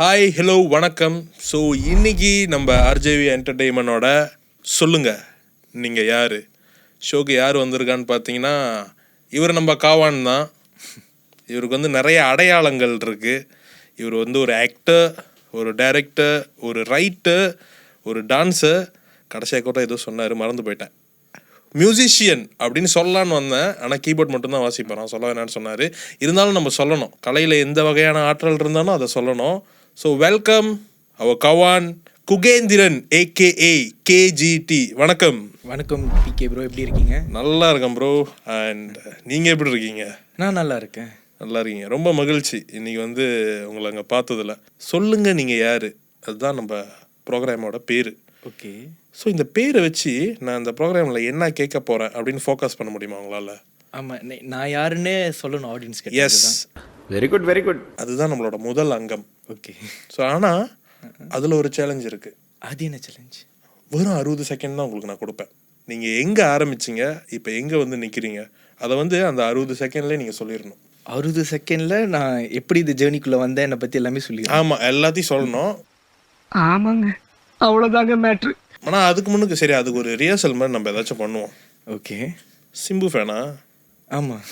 Hi, hello, வணக்கம். So இன்னைக்கு நம்ம ஆர்ஜேவி என்டர்டெயின்மெண்டோட சொல்லுங்கள் நீங்கள் யார் ஷோக்கு யார் வந்திருக்கான்னு பார்த்தீங்கன்னா, இவர் நம்ம காவான் தான். இவருக்கு வந்து நிறைய அடையாளங்கள் இருக்குது. இவர் வந்து ஒரு ஆக்டர், ஒரு டைரக்டர், ஒரு ரைட்டர், ஒரு டான்ஸர், கடைசியாக கூட ஏதோ சொன்னார், மறந்து போயிட்டேன். மியூசிஷியன் அப்படின்னு சொல்லலான்னு வந்தேன், ஆனால் கீபோர்ட் மட்டும்தான் வாசிப்பேன். நான் சொல்ல வேணான்னு சொன்னார். இருந்தாலும் நம்ம சொல்லணும், கலையில் எந்த வகையான ஆற்றல் இருந்தாலும் அதை சொல்லணும். ஸோ வெல்கம் அவர் கவான் குகேந்திரன் ஏகேஏ கேஜிடி. வணக்கம். வணக்கம் பிகே ப்ரோ, எப்படி இருக்கீங்க? நல்லா இருக்கேன் ப்ரோ. அண்ட் நீங்கள் எப்படி இருக்கீங்க? நான் நல்லா இருக்கேன். நல்லா இருக்கீங்க, ரொம்ப மகிழ்ச்சி இன்னைக்கு வந்து உங்களை அங்கே பார்த்ததில்ல. சொல்லுங்கள் நீங்கள் யார், அதுதான் நம்ம ப்ரோக்ராமோட பேர். ஓகே. ஸோ இந்த பேரை வச்சு நான் இந்த ப்ரோக்ராமில் என்ன கேட்க போகிறேன் அப்படின்னு ஃபோக்கஸ் பண்ண முடியுமா உங்களால்? ஆமாம், நான் யாருன்னு சொல்லணும் ஆடியன்ஸ் கிட்ட. Yes, very good very good. அதுதான் நம்மளோட முதல் அங்கம். ஓகே. ஸோ ஆனால் அதில் ஒரு சேலஞ்ச் இருக்குது. அது என்ன சேலஞ்ச்? வெறும் 60 செகண்ட் தான் உங்களுக்கு நான் கொடுப்பேன். நீங்கள் எங்கே ஆரம்பிச்சிங்க, இப்போ எங்கே வந்து நிற்கிறீங்க, அதை வந்து அந்த 60 செகண்ட்லேயே நீங்கள் சொல்லிடணும். 60 செகண்டில் நான் எப்படி இந்த ஜேர்னிக்குள்ளே வந்தேன் என்னை பற்றி எல்லாமே சொல்லிடுறேன். ஆமாம், எல்லாத்தையும் சொல்லணும். ஆமாங்க, அவ்வளோதாங்க மேட்ரு. ஆனால் அதுக்கு முன்னுக்கு சரி, அதுக்கு ஒரு ரிஹர்சல் மாதிரி நம்ம ஏதாச்சும் பண்ணுவோம். ஓகே. சிம்பு ஃபேனா? ஆமாம்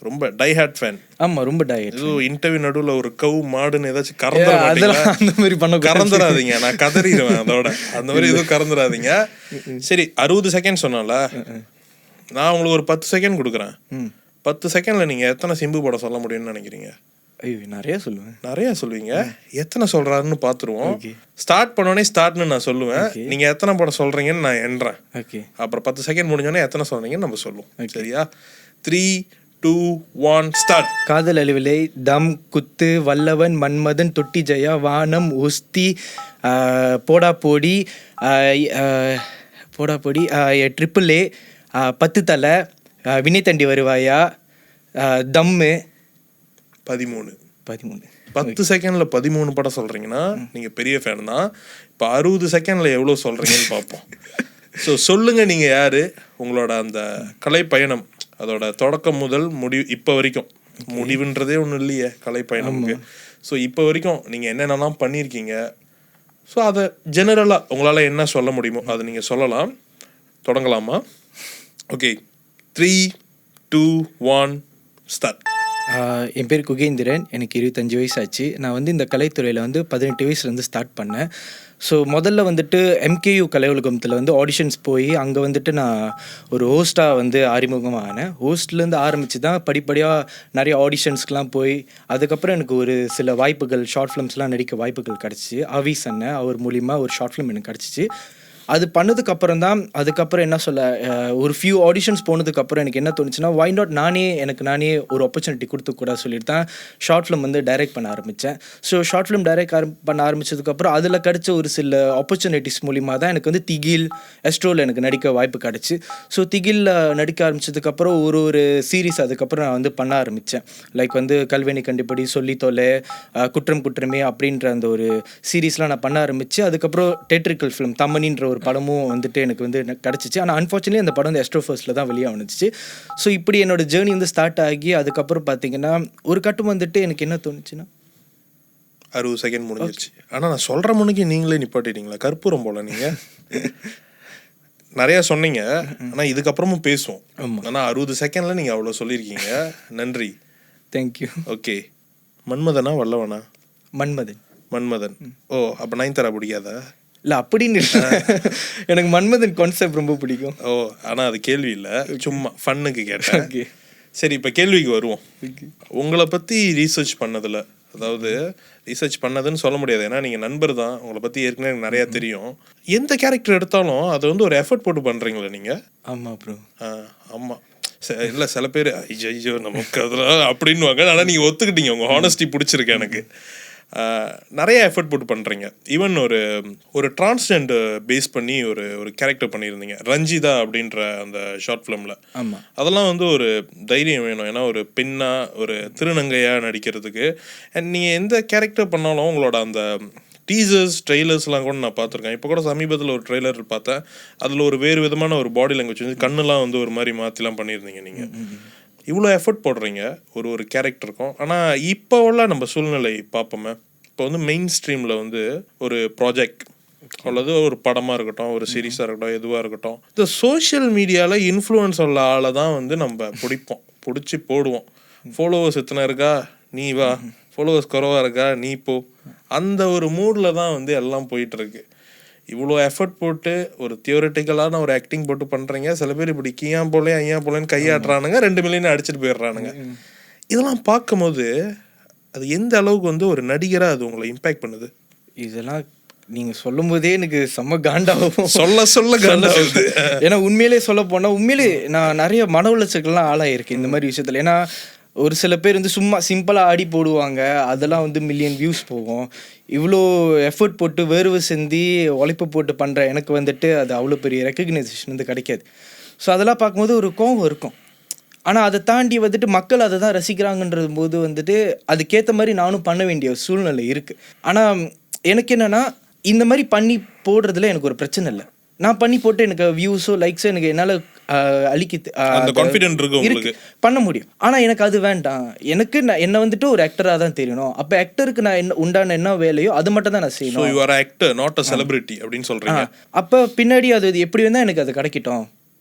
ரொம்ப டைஹார்ட் ஃபேன். ஆமாம், ரொம்ப டயட். ஏதோ இன்டர்வியூ நடுவில் ஒரு கவு மாடுன்னு ஏதாச்சும் அதெல்லாம் அந்த மாதிரி பண்ண கறந்துடாதீங்க, நான் கதறிடுவேன் அதோட. அந்த மாதிரி எதுவும் கறந்துடாதீங்க. சரி, 60 செகண்ட் சொன்னால நான் உங்களுக்கு ஒரு 10 செகண்ட் கொடுக்குறேன். 10 செகண்டில் நீங்கள் எத்தனை சிம்பு படம் சொல்ல முடியும்னு நினைக்கிறீங்க? ஐயோ, நிறையா சொல்லுவேன். நிறையா சொல்லுவீங்க. எத்தனை சொல்கிறாருன்னு பார்த்துருவோம். ஸ்டார்ட் பண்ணோடனே ஸ்டார்ட்னு நான் சொல்லுவேன், நீங்கள் எத்தனை படம் சொல்கிறீங்கன்னு நான் எண்றேன். ஓகே. அப்புறம் 10 செகண்ட் முடிஞ்சோடனே எத்தனை சொல்கிறீங்கன்னு நம்ம சொல்லுவோம். சரியா? 3, 2, 1 ஸ்டார்ட். காதல் அலுவிலை, தம், குத்து, வல்லவன், மன்மதன், தொட்டி ஜெயா, வானம், உஸ்தி, போடா போடி, போடா போடி, ட்ரிபிள் ஏ, 10 தலை, வினை தண்டி வருவாயா, தம்மு. 13. 10 செகண்டில் 13 படம் சொல்கிறீங்கன்னா நீங்கள் பெரிய ஃபேன் தான். இப்போ 60 செகண்டில் எவ்வளோ சொல்கிறீங்கன்னு பார்ப்போம். ஸோ சொல்லுங்கள் நீங்கள் யார், உங்களோட அந்த கலை பயணம், அதோட தொடக்கம் முதல் முடிவு இப்போ வரைக்கும். முடிவுன்றதே ஒன்றும் இல்லையே கலை பயணமுக்கு. ஸோ இப்போ வரைக்கும் நீங்கள் என்னென்னலாம் பண்ணியிருக்கீங்க, ஸோ அதை ஜெனரலாக உங்களால் என்ன சொல்ல முடியுமோ அதை நீங்கள் சொல்லலாம். தொடங்கலாமா? Okay, 3, 2, 1 start. என் பேர் குகேந்திரன், எனக்கு 25 வயசு ஆச்சு. நான் வந்து இந்த கலைத்துறையில் வந்து 18 வயசுலேருந்து ஸ்டார்ட் பண்ணேன். ஸோ முதல்ல வந்துட்டு எம்கேயூ கலை உலகத்தில் வந்து ஆடிஷன்ஸ் போய் அங்கே வந்துட்டு நான் ஒரு ஹோஸ்ட்டாக வந்து அறிமுகமாக ஆனேன். ஹோஸ்ட்லேருந்து ஆரம்பித்து தான் படிப்படியாக நிறைய ஆடிஷன்ஸ்க்கெலாம் போய் அதுக்கப்புறம் எனக்கு ஒரு சில வாய்ப்புகள், ஷார்ட் ஃபிலிம்ஸ்லாம் நடிக்க வாய்ப்புகள் கிடச்சிச்சு. அவிஸ் அண்ணன் அவர் மூலிமா ஒரு ஷார்ட் ஃபிலிம் எனக்கு கிடச்சிச்சு. அது பண்ணதுக்கப்புறம் தான், அதுக்கப்புறம் என்ன சொல்ல, ஒரு ஃபியூ ஆடிஷன்ஸ் போனதுக்கப்புறம் எனக்கு என்ன தோணுச்சுன்னா, வை நாட் நானே ஒரு ஆப்பர்ச்சுனிட்டி கொடுத்துக்கூடாது சொல்லிட்டு தான் ஷார்ட் ஃபிலிம் வந்து டைரக்ட் பண்ண ஆரம்பித்தேன். ஸோ ஷார்ட் ஃபிலிம் டைரக்ட் பண்ண ஆரம்பித்ததுக்கப்புறம் அதில் கிடச்ச ஒரு சில ஆப்பர்ச்சுனிட்டிஸ் மூலிமா தான் எனக்கு வந்து திகில், எஸ்ட்ரோவில் எனக்கு நடிக்க வாய்ப்பு கிடச்சி. ஸோ திகிலில் நடிக்க ஆரம்பித்ததுக்கப்புறம் ஒரு சீரீஸ் அதுக்கப்புறம் நான் வந்து பண்ண ஆரம்பித்தேன். லைக் வந்து கல்வெனி கண்டிப்படி, சொல்லி தொலை, குற்றம் குற்றமே அப்படின்ற அந்த ஒரு சீரீஸ்லாம் நான் பண்ண ஆரம்பித்து அதுக்கப்புறம் தேட்ரிக்கல் ஃபிலிம் தம்மனின்ற ஒரு படமும் வந்துட்டு எனக்கு வந்து கிடச்சிச்சு. ஆனால் அன்ஃபார்ச்சுனேட்லி அந்த படம் வந்து எஸ்ட்ரோ ஃபர்ஸ்ட்டில் தான் வெளியே வந்துச்சு. ஸோ இப்படி என்னோட ஜேர்னி வந்து ஸ்டார்ட் ஆகி அதுக்கப்புறம் பார்த்தீங்கன்னா ஒரு கட்டம் வந்துட்டு எனக்கு என்ன தோணுச்சுன்னா 60 செகண்ட் முடிஞ்சிருச்சு. ஆனால் நான் சொல்கிற முன்னுக்கு நீங்களே நிப்பாட்டிட்டீங்களா? கற்பூரம் போல நீங்கள் நிறையா சொன்னீங்க. ஆனால் இதுக்கப்புறமும் பேசுவோம். ஆனால் 60 செகண்டில் நீங்கள் அவ்வளோ சொல்லியிருக்கீங்க. நன்றி, தேங்க்யூ. ஓகே. மன்மதனா வல்லவனா? மன்மதன். ஓ, அப்போ 9 பிடிக்காதா? இல்லை அப்படின்னு எனக்கு மன்மதன் கான்செப்ட் ரொம்ப பிடிக்கும். ஓ, ஆனால் அது கேள்வி இல்லை, சும்மா ஃபன்னுக்கு கேட்டேன். ஓகே, சரி, இப்போ கேள்விக்கு வருவோம். உங்களை பற்றி ரீசர்ச் பண்ணதில், அதாவது ரீசர்ச் பண்ணதுன்னு சொல்ல முடியாது, ஏன்னா நீங்கள் நண்பர் தான், உங்களை பற்றி ஏற்கனவே எனக்கு நிறையா தெரியும். எந்த கேரக்டர் எடுத்தாலும் அதை வந்து ஒரு எஃபர்ட் போட்டு பண்ணுறீங்களா நீங்கள்? ஆமாம் ப்ரோ. ஆமாம். இல்லை, சில பேர் ஐயோ நமக்கு அதெல்லாம் அப்படின்வாங்க. ஆனால் நீங்கள் ஒத்துக்கிட்டீங்க, உங்கள் ஹானஸ்டி பிடிச்சிருக்கு எனக்கு. நிறைய எஃபர்ட் போட்டு பண்ணுறீங்க. ஈவன் ஒரு டிரான்ஸ்ஜெண்டர் பேஸ் பண்ணி ஒரு கேரக்டர் பண்ணியிருந்தீங்க, ரஞ்சிதா அப்படின்ற அந்த ஷார்ட் ஃபிலிமில். ஆமாம், அதெல்லாம் வந்து ஒரு தைரியம் வேணும், ஏன்னா ஒரு பெண்ணாக, ஒரு திருநங்கையாக நடிக்கிறதுக்கு. அண்ட் நீங்கள் எந்த கேரக்டர் பண்ணாலும் உங்களோட அந்த டீசர்ஸ், ட்ரெய்லர்ஸ்லாம் கூட நான் பார்த்துருக்கேன். இப்போ கூட சமீபத்தில் ஒரு ட்ரெய்லர் பார்த்தேன், அதில் ஒரு வேறு விதமான ஒரு பாடி லாங்குவேஜ் வந்து கண்ணெலாம் வந்து ஒரு மாதிரி மாற்றிலாம் பண்ணியிருந்தீங்க நீங்கள். இவ்வளோ எஃபர்ட் போடுறீங்க ஒரு கேரக்டருக்கும். ஆனால் இப்போ உள்ள நம்ம சூழ்நிலை பார்ப்போமே, இப்போ வந்து மெயின் ஸ்ட்ரீமில் வந்து ஒரு ப்ராஜெக்ட் அல்லது ஒரு படமாக இருக்கட்டும், ஒரு சீரீஸாக இருக்கட்டும், எதுவாக இருக்கட்டும், இந்த சோஷியல் மீடியாவில் இன்ஃப்ளூயன்ஸ் உள்ள ஆளை தான் வந்து நம்ம பிடிச்சி போடுவோம். ஃபாலோவர்ஸ் எத்தனை இருக்கா, நீ வா. ஃபாலோவர்ஸ் குறவாக இருக்கா, நீ போ. அந்த ஒரு மூடில் தான் வந்து எல்லாம் போயிட்டுருக்கு. இவ்வளோ எஃபர்ட் போட்டு ஒரு தியோரிட்டிக்கலான ஒரு ஆக்டிங் போட்டு பண்ணுறீங்க. சில பேர் இப்படி கியா போலே ஐயா போலேன்னு கையாட்டுறானுங்க, 2 மில்லியன் அடிச்சுட்டு போயிடுறானுங்க. இதெல்லாம் பார்க்கும்போது அது எந்த அளவுக்கு வந்து ஒரு நடிகராக அது உங்களை இம்பேக்ட் பண்ணுது? இதெல்லாம் நீங்கள் சொல்லும் போதே எனக்கு செம்ம காண்டாகும். சொல்ல காண்டாகுது. ஏன்னா உண்மையிலே சொல்ல போனால் உண்மையிலே நான் நிறைய மன உளைச்சலுக்கெல்லாம் ஆளாயிருக்கேன் இந்த மாதிரி விஷயத்தில். ஏன்னா ஒரு சில பேர் வந்து சும்மா சிம்பிளாக ஆடி போடுவாங்க, அதெல்லாம் வந்து மில்லியன் வியூஸ் போகும். இவ்வளோ எஃபர்ட் போட்டு வேர்வை சிந்தி உழைப்பு போட்டு பண்ணுற எனக்கு வந்துட்டு அது அவ்வளோ பெரிய ரெக்கக்னைசேஷன் வந்து கிடைக்காது. ஸோ அதெல்லாம் பார்க்கும்போது ஒரு கோவம் இருக்கும். ஆனால் அதை தாண்டி வந்துட்டு மக்கள் அதை தான் ரசிக்கிறாங்கன்றது போது வந்துட்டு அதுக்கேற்ற மாதிரி நானும் பண்ண வேண்டிய சூழ்நிலை இருக்குது. ஆனால் எனக்கு என்னென்னா இந்த மாதிரி பண்ணி போடுறதுல எனக்கு ஒரு பிரச்சனை இல்லை. நான் பண்ணி போட்டு எனக்கு வியூஸோ லைக்ஸோ எனக்கு என்னால் இருக்கு பண்ண முடியும். ஆனால் எனக்கு அது வேண்டாம். எனக்கு நான் என்ன வந்துட்டு ஒரு ஆக்டராக தான் தெரியணும். அப்போ ஆக்டருக்கு நான் என்ன உண்டான என்ன வேலையோ அது மட்டும் தான் நான் செய்யணும். அப்போ பின்னாடி அது எப்படி வந்தால் எனக்கு அது கிடைக்கட்டும்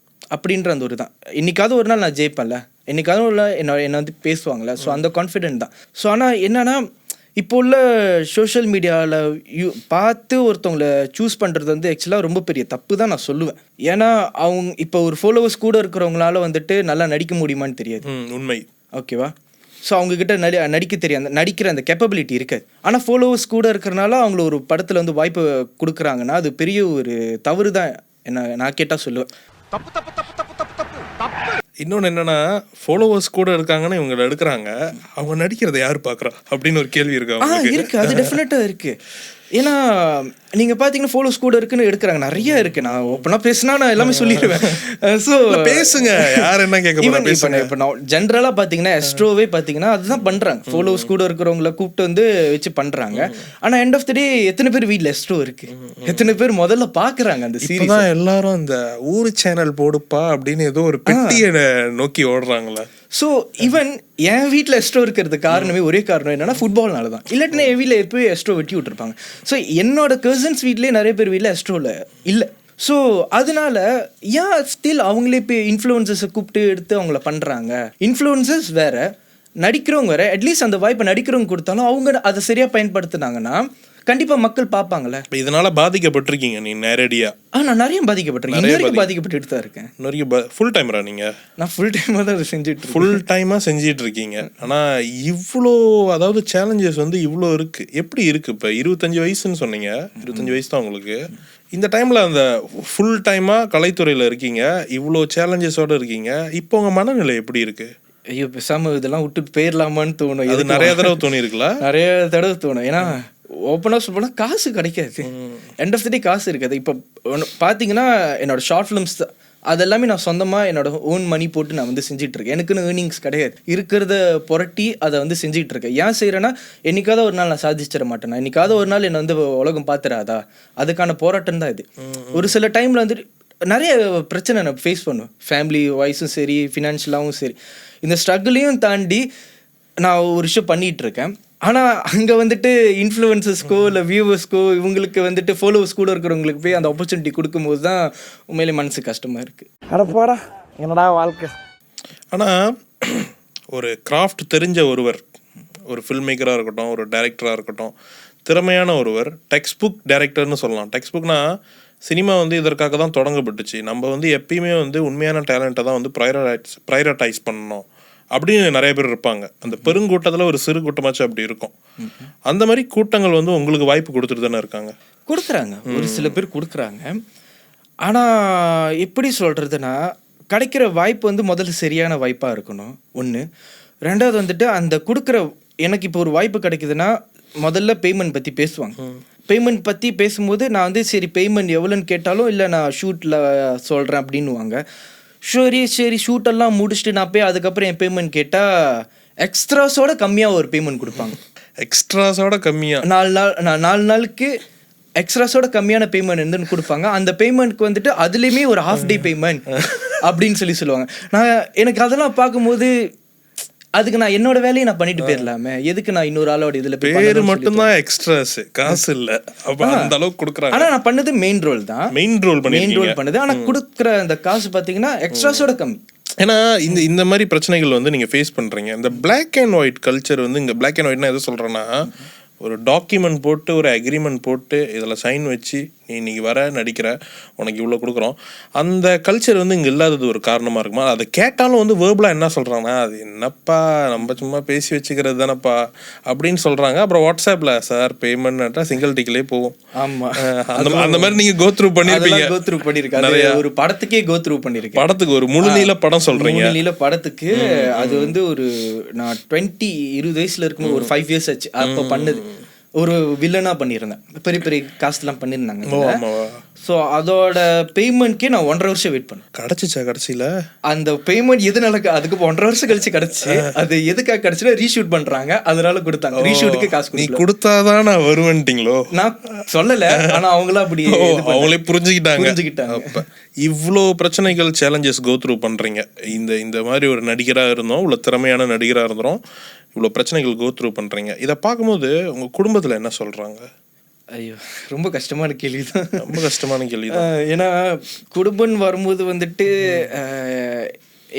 அப்படின்ற அந்த ஒரு தான். இன்னைக்காவது ஒரு நாள் நான் ஜெயிப்பேன்ல, என்னைக்காவது ஒரு நாள் என்னை வந்து பேசுவாங்கள்ல. ஸோ அந்த கான்ஃபிடென்ட் தான். ஸோ ஆனால் என்னன்னா இப்போ உள்ள சோஷியல் மீடியாவில் பார்த்து ஒருத்தவங்களை சூஸ் பண்ணுறது வந்து ஆக்சுவலாக ரொம்ப பெரிய தப்பு தான் நான் சொல்லுவேன். ஏன்னா அவங்க இப்போ ஒரு ஃபாலோவர்ஸ் கூட இருக்கிறவங்களால வந்துட்டு நல்லா நடிக்க முடியுமான்னு தெரியாது. உண்மை. ஓகேவா? ஸோ அவங்கக்கிட்ட நடிக்க தெரியாது, நடிக்கிற அந்த கேப்பபிலிட்டி இருக்காது. ஆனால் ஃபாலோவர்ஸ் கூட இருக்கிறனால அவங்கள ஒரு படத்தில் வந்து வாய்ப்பு கொடுக்குறாங்கன்னா அது பெரிய ஒரு தவறு தான் என்ன நான் கேட்டால் சொல்லுவேன். இன்னொன்று என்னன்னா, ஃபாலோவர்ஸ் கூட இருக்காங்கன்னு இவங்க எடுக்கிறாங்க, அவங்க நடிக்கிறத யார் பார்க்குறா அப்படின்னு ஒரு கேள்வி இருக்கு. இருக்கு, அது டெஃபினட்டாக இருக்கு. ஏன்னா நீங்கள் பார்த்தீங்கன்னா ஃபாலோஸ் கூட இருக்குன்னு எடுக்கிறாங்க, நிறைய இருக்குது. நான் ஓப்பனாக பேசினா நான் எல்லாமே சொல்லிடுவேன். ஸோ பேசுங்க, யார் என்ன கேட்க போகிறாங்க. இப்போ நான் ஜென்ரலாக பார்த்தீங்கன்னா எஸ்ட்ரோவே பார்த்தீங்கன்னா அதுதான் பண்ணுறாங்க. ஃபாலோஸ் கூட இருக்கிறவங்கள கூப்பிட்டு வந்து வச்சு பண்ணுறாங்க. ஆனால் எண்ட் ஆஃப் த டே எத்தனை பேர் வீட்டில் எஸ்ட்ரோ இருக்குது, எத்தனை பேர் முதல்ல பார்க்குறாங்க அந்த சீரிஸ் தான். எல்லாரும் அந்த ஊர் சேனல் போடுப்பா அப்படின்னு ஏதோ ஒரு பெட்டியை நோக்கி ஓடுறாங்களா. ஸோ ஈவன் என் வீட்டில் எஸ்ட்ரோ இருக்கிறது காரணமே ஒரே காரணம் என்னன்னா ஃபுட்பால்னால தான். இல்லாட்டினா என் வீட்டில் எப்போயும் எஸ்ட்ரோ வெட்டி விட்டுருப்பாங்க. ஸோ என்னோட கசின்ஸ் வீட்லேயே நிறைய பேர் வீட்டில் எஸ்ட்ரோவில் இல்லை. ஸோ அதனால ஏன் ஸ்டில் அவங்களே இப்போ இன்ஃப்ளூயன்சஸை கூப்பிட்டு எடுத்து அவங்கள பண்ணுறாங்க. இன்ஃப்ளூயன்சஸ் வேறு, நடிக்கிறவங்க வேறு. அட்லீஸ்ட் அந்த வாய்ப்பை நடிக்கிறவங்க கொடுத்தாலும் அவங்க அதை சரியாக பயன்படுத்தினாங்கன்னா கண்டிப்பாக மக்கள் பார்ப்பாங்கல்ல. இதனால பாதிக்கப்பட்டிருக்கீங்க நீ நேரடியா? நான் நிறைய பாதிக்கப்பட்டிருக்கேன், பாதிக்கப்பட்டு தான் இருக்கேன். நிறைய ஃபுல் டைமரா நீங்க? நான் ஃபுல் டைமாக தான் அதை செஞ்சுட்டு ஃபுல் டைமாக செஞ்சிட்டு இருக்கீங்க. ஆனால் இவ்வளோ, அதாவது சேலஞ்சஸ் வந்து இவ்வளோ இருக்கு. எப்படி இருக்கு? இப்போ 25 வயசுன்னு சொன்னீங்க, 25 வயசு தான் உங்களுக்கு. இந்த டைமில் அந்த ஃபுல் டைமாக கலைத்துறையில் இருக்கீங்க, இவ்வளோ சேலஞ்சஸோடு இருக்கீங்க. இப்போ உங்கள் மனநிலை எப்படி இருக்கு? ஐயோ பேசாமல் இதெல்லாம் விட்டுட்டு போயிடலாமான்னு தோணும். அது நிறைய தடவை தோணிருக்குல்ல? நிறைய தடவை தோணும். ஏன்னா ஓப்பனாக சொல்ல போனால் காசு கிடைக்காது. எண்ட் ஆஃப் த டே காசு இருக்காது. இப்போ பார்த்தீங்கன்னா என்னோட ஷார்ட் ஃபிலிம்ஸ் அதெல்லாமே நான் சொந்தமாக என்னோட ஓன் மணி போட்டு நான் வந்து செஞ்சிட்ருக்கேன். எனக்குன்னு ஏர்னிங்ஸ் கிடையாது. இருக்கிறத புரட்டி அதை வந்து செஞ்சிட்ருக்கேன். ஏன் செய்கிறேன்னா என்னைக்காவது ஒரு நாள் நான் சாதிச்சிட மாட்டேன். என்னைக்காவது ஒரு நாள் என்னை வந்து உலகம் பார்த்துறாதா, அதுக்கான போராட்டம் தான் இது. ஒரு சில டைமில் வந்துட்டு நிறைய பிரச்சனை நான் ஃபேஸ் பண்ணுவேன். ஃபேமிலி வாய்ஸும் சரி, ஃபினான்ஷியலாகவும் சரி. இந்த ஸ்ட்ரகிளையும் தாண்டி நான் ஒரு விஷயம் பண்ணிகிட்ருக்கேன். ஆனால் அங்கே வந்துட்டு இன்ஃப்ளூயன்சஸ்க்கோ இல்லை வியூவர்ஸ்க்கோ இவங்களுக்கு வந்துட்டு ஃபாலோவர்ஸ் கூட இருக்கிறவங்களுக்கு போய் அந்த ஆப்பர்ச்சுனிட்டி கொடுக்கும்போது தான் உண்மையிலே மனசு கஷ்டமாக இருக்குது. அடப்பாடா என்னடா வாழ்க்கை. ஆனால் ஒரு கிராஃப்ட் தெரிஞ்ச ஒருவர், ஒரு ஃபில்ம் மேக்கராக இருக்கட்டும், ஒரு டைரக்டராக இருக்கட்டும், திறமையான ஒருவர், டெக்ஸ்ட் புக் டைரக்டர்னு சொல்லலாம். டெக்ஸ்ட் புக்னா சினிமா வந்து இதற்காக தான் தொடங்கப்பட்டுச்சு. நம்ம வந்து எப்பயுமே வந்து உண்மையான டேலண்ட்டை தான் வந்து ப்ரையாரிட்டைஸ் பண்ணணும் அப்படின்னு நிறைய பேர் இருப்பாங்க. அந்த பெருங்கூட்டத்தில் ஒரு சிறு கூட்டமாச்சும் அப்படி இருக்கும். அந்த மாதிரி கூட்டங்கள் வந்து உங்களுக்கு வாய்ப்பு கொடுத்துட்டு தானே இருக்காங்க? கொடுக்குறாங்க, ஒரு சில பேர் கொடுக்குறாங்க. ஆனால் எப்படி சொல்கிறதுனா கிடைக்கிற வாய்ப்பு வந்து முதல்ல சரியான வாய்ப்பாக இருக்கணும் ஒன்று. ரெண்டாவது வந்துட்டு அந்த கொடுக்குற எனக்கு இப்போ ஒரு வாய்ப்பு கிடைக்குதுன்னா முதல்ல பேமெண்ட் பற்றி பேசுவாங்க. பேமெண்ட் பற்றி பேசும்போது நான் வந்து சரி பேமெண்ட் எவ்வளோன்னு கேட்டாலும் இல்லை நான் ஷூட்டில் சொல்கிறேன் அப்படின்னுவாங்க. சரி ஷூட்டெல்லாம் முடிச்சுட்டு நான் போய் அதுக்கப்புறம் என் பேமெண்ட் கேட்டால் எக்ஸ்ட்ராஸோட கம்மியாக ஒரு பேமெண்ட் கொடுப்பாங்க. எக்ஸ்ட்ராஸோட கம்மியாக 4 நாளுக்கு எக்ஸ்ட்ராஸோட கம்மியான பேமெண்ட் இருந்துன்னு கொடுப்பாங்க. அந்த பேமெண்ட்க்கு வந்துட்டு அதுலேயுமே ஒரு ஹாஃப் டே பேமெண்ட் அப்படின்னு சொல்லுவாங்க. எனக்கு அதெல்லாம் பார்க்கும்போது அதுக்கு நான் என்னோட வேலையை நான் பண்ணிட்டு போயிடலாமே, எதுக்கு நான் இன்னொரு ஆளோட இதுல போய் பேரு பண்ணணும்னு மட்டும்தான் எக்ஸ்ட்ராஸ், காசு இல்ல. அப்ப அந்த அளவுக்கு கொடுக்குறாங்க. ஆனா நான் பண்ணது மெயின் ரோல் தான், மெயின் ரோல் பண்ணது. ஆனா கொடுக்குற அந்த காசு பாத்தீங்கன்னா எக்ஸ்ட்ராஸோட கம்மி. ஏன்னா இந்த மாதிரி பிரச்சனைகள் வந்து நீங்க ஃபேஸ் பண்றீங்க. இந்த பிளாக் அண்ட் ஒயிட் கல்ச்சர் வந்து, இங்க பிளாக் அண்ட் ஒயிட்னா எது சொல்றேன்னா, ஒரு டாக்குமெண்ட் போட்டு ஒரு அக்ரிமெண்ட் போட்டு இதில் சைன் வச்சு நீ இன்னைக்கு வர நடிக்கிற, உனக்கு இவ்வளோ கொடுக்குறோம், அந்த கல்ச்சர் வந்து இங்கே இல்லாதது ஒரு காரணமாக இருக்குமா? அதை கேட்டாலும் வந்து வேர்பலாக என்ன சொல்கிறாங்கன்னா, அது என்னப்பா நம்ம சும்மா பேசி வச்சுக்கிறது தானப்பா அப்படின்னு சொல்கிறாங்க. அப்புறம் வாட்ஸ்அப்பில் சார் பேமெண்ட்னா சிங்கிள் டிக்கிலே போகும். ஆமாம், அந்த மாதிரி நீங்கள் கோத்ரூ பண்ணியிருப்பீங்க. கோத்ரூ பண்ணியிருக்கேன் நிறைய. ஒரு படத்துக்கே கோத்ரூ பண்ணியிருக்கேன். படத்துக்கு ஒரு முழு நீள படம் சொல்கிறீங்க. முழு நீள படத்துக்கு அது வந்து ஒரு நான் 20 வயசுல இருக்கும்போது ஒரு 5 years ஆச்சு அப்போ பண்ணது. ஒரு வில்லனா பண்ணியிருந்தேன், பெரிய பெரிய காஸ்ட்லாம் பண்ணியிருந்தாங்க. ஸோ அதோட பேமெண்ட்கே நான் 1.5 வருஷம் வெயிட் பண்ணேன். கிடச்சிச்சா கடைசியில்? அந்த பேமெண்ட் எதனால அதுக்கு 1.5 வருஷம் கழிச்சு கிடச்சி. அது எதுக்காக கிடச்சுன்னா ரீஷூட் பண்ணுறாங்க, அதனால கொடுத்தாங்க. ரீஷூட்டுக்கு காசு நீ கொடுத்தாதான் நான் வருவேன்ட்டிங்களோ? நான் சொல்லலை, ஆனால் அவங்களும் அப்படி அவங்களே புரிஞ்சுக்கிட்டாங்க. அப்போ இவ்வளோ பிரச்சனைகள், சேலஞ்சஸ் கோத்ரூ பண்ணுறீங்க. இந்த மாதிரி ஒரு நடிகராக இருந்தோம், இவ்வளோ திறமையான நடிகராக இருந்தோம், இவ்வளோ பிரச்சனைகள் கோத்ரூ பண்ணுறீங்க. இதை பார்க்கும்போது உங்கள் குடும்பத்தில் என்ன சொல்கிறாங்க? ஐயோ, ரொம்ப கஷ்டமான கேள்வி தான். ரொம்ப கஷ்டமான கேள்வி தான். ஏன்னா குடும்பம் வரும்போது வந்துட்டு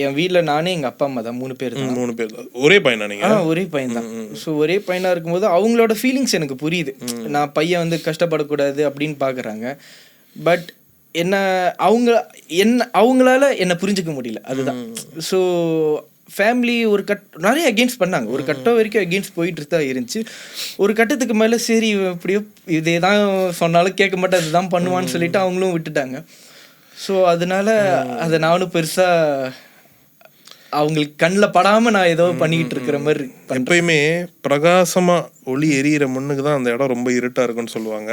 என் வீட்டில் நானே எங்கள் அப்பா அம்மா தான் 3 பேர் தான். 3 பேர் தான். ஒரே பையனா நீங்கள்? ஒரே பையன் தான். ஸோ ஒரே பையனாக இருக்கும்போது அவங்களோட ஃபீலிங்ஸ் எனக்கு புரியுது. நான் பையன் வந்து கஷ்டப்படக்கூடாது அப்படின்னு பார்க்குறாங்க. பட் அவங்களால என்னை புரிஞ்சுக்க முடியல, அதுதான். ஸோ ஃபேமிலி நிறைய அகெயின்ஸ்ட் பண்ணாங்க. ஒரு கட்டம் வரைக்கும் அகெயின்ஸ்ட் போயிட்டு தான் இருந்துச்சு. ஒரு கட்டத்துக்கு மேலே சரி எப்படியோ இதே தான் சொன்னாலும் கேட்க மாட்டேன், அதுதான் பண்ணுவான்னு சொல்லிட்டு அவங்களும் விட்டுட்டாங்க. ஸோ அதனால அதை நானும் பெருசாக அவங்களுக்கு கண்ணில் படாமல் நான் ஏதோ பண்ணிக்கிட்டு இருக்கிற மாதிரி. எப்பயுமே பிரகாசமாக ஒளி எரியிற முன்னுக்கு தான் அந்த இடம் ரொம்ப இருட்டாக இருக்குன்னு சொல்லுவாங்க.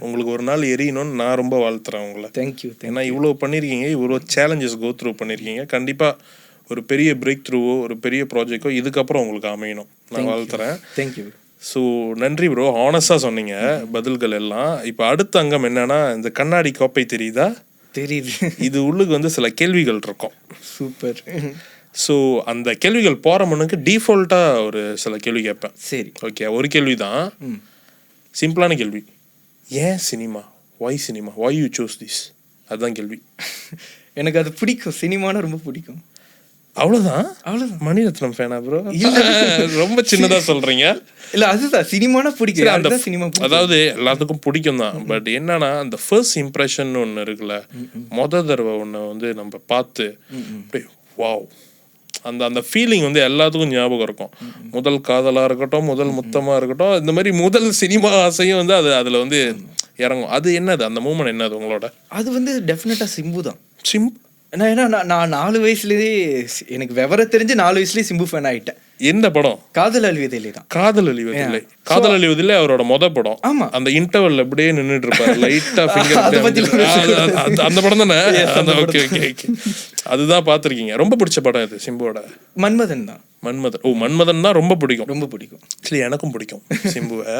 உங்களுக்கு ஒரு நாள் எரியணும்னு நான் ரொம்ப வாழ்த்துறேன் உங்களை. தேங்க்யூ. ஏன்னா இவ்வளோ பண்ணியிருக்கீங்க, இவ்வளோ சேலஞ்சஸ் கோத்ரூ பண்ணியிருக்கீங்க. கண்டிப்பாக ஒரு பெரிய பிரேக் த்ரூவோ ஒரு பெரிய ப்ராஜெக்டோ இதுக்கப்புறம் உங்களுக்கு அமையணும், நான் வாழ்த்துறேன். தேங்க்யூ. ஸோ நன்றி ப்ரோ, ஹானஸ்டாக சொன்னீங்க பதில்கள் எல்லாம். இப்போ அடுத்த அங்கம் என்னன்னா, இந்த கண்ணாடி கோப்பை தெரியுதா? தெரியுது. இது உள்ளுக்கு வந்து சில கேள்விகள் இருக்கும். சூப்பர். ஸோ அந்த கேள்விகள் போகிற முன்னுக்கு டிஃபால்ட்டாக ஒரு சில கேள்வி கேட்பேன். சரி, ஓகே. ஒரு கேள்வி தான், சிம்பிளான கேள்வி. ஏன் cinema? Why cinema? Why you choose this? அதுதான் கேள்வி. எனக்கு அது பிடிக்கும், சினிமானா ரொம்ப பிடிக்கும். அவ்வளோதான். மணிரத்னம் ஃபேனா ப்ரோ? ரொம்ப சின்னதாக சொல்கிறீங்க. இல்லை, அதுதான் சினிமானா பிடிக்கும். அந்த சினிமா அதாவது எல்லாத்துக்கும் பிடிக்கும் தான். பட் என்னன்னா, அந்த ஃபர்ஸ்ட் இம்ப்ரெஷன் ஒன்று இருக்குல்ல, தடவை ஒன்று வந்து நம்ம பார்த்து வாவ், அந்த ஃபீலிங் வந்து எல்லாத்துக்கும் ஞாபகம் இருக்கும். முதல் காதலாக இருக்கட்டும், முதல் முத்தமாக இருக்கட்டும், இந்த மாதிரி முதல் சினிமா ஆசையும் வந்து அதில் வந்து இறங்கும். அது என்னது, அந்த மூமெண்ட் என்னது உங்களோட? அது வந்து டெஃபினட்டாக சிம்பு தான். ஏன்னா நான் 4 வயசுலேயே, எனக்கு விவரம் தெரிஞ்சு 4 வயசுலேயே சிம்பு ஃபேன் ஆகிட்டேன். எந்த படம்? காதல் அழிவதில்லை தான். காதல் அழிவதில்லை அவரோட படம். ஆமா, அந்த இன்டர்வல்ல அப்படியே நின்னுட்டு இருப்பாரு, லைட்டா ஃபிங்கர். அந்த படம் தானே? Okay okay okay. அதுதான் பார்த்துருக்கீங்க. ரொம்ப பிடிச்ச படம் இது சிம்புவோட? மன்மதன் தான். மன்மதன் தான் ரொம்ப பிடிக்கும். ஆக்சுவலி எனக்கும் பிடிக்கும் சிம்புவை.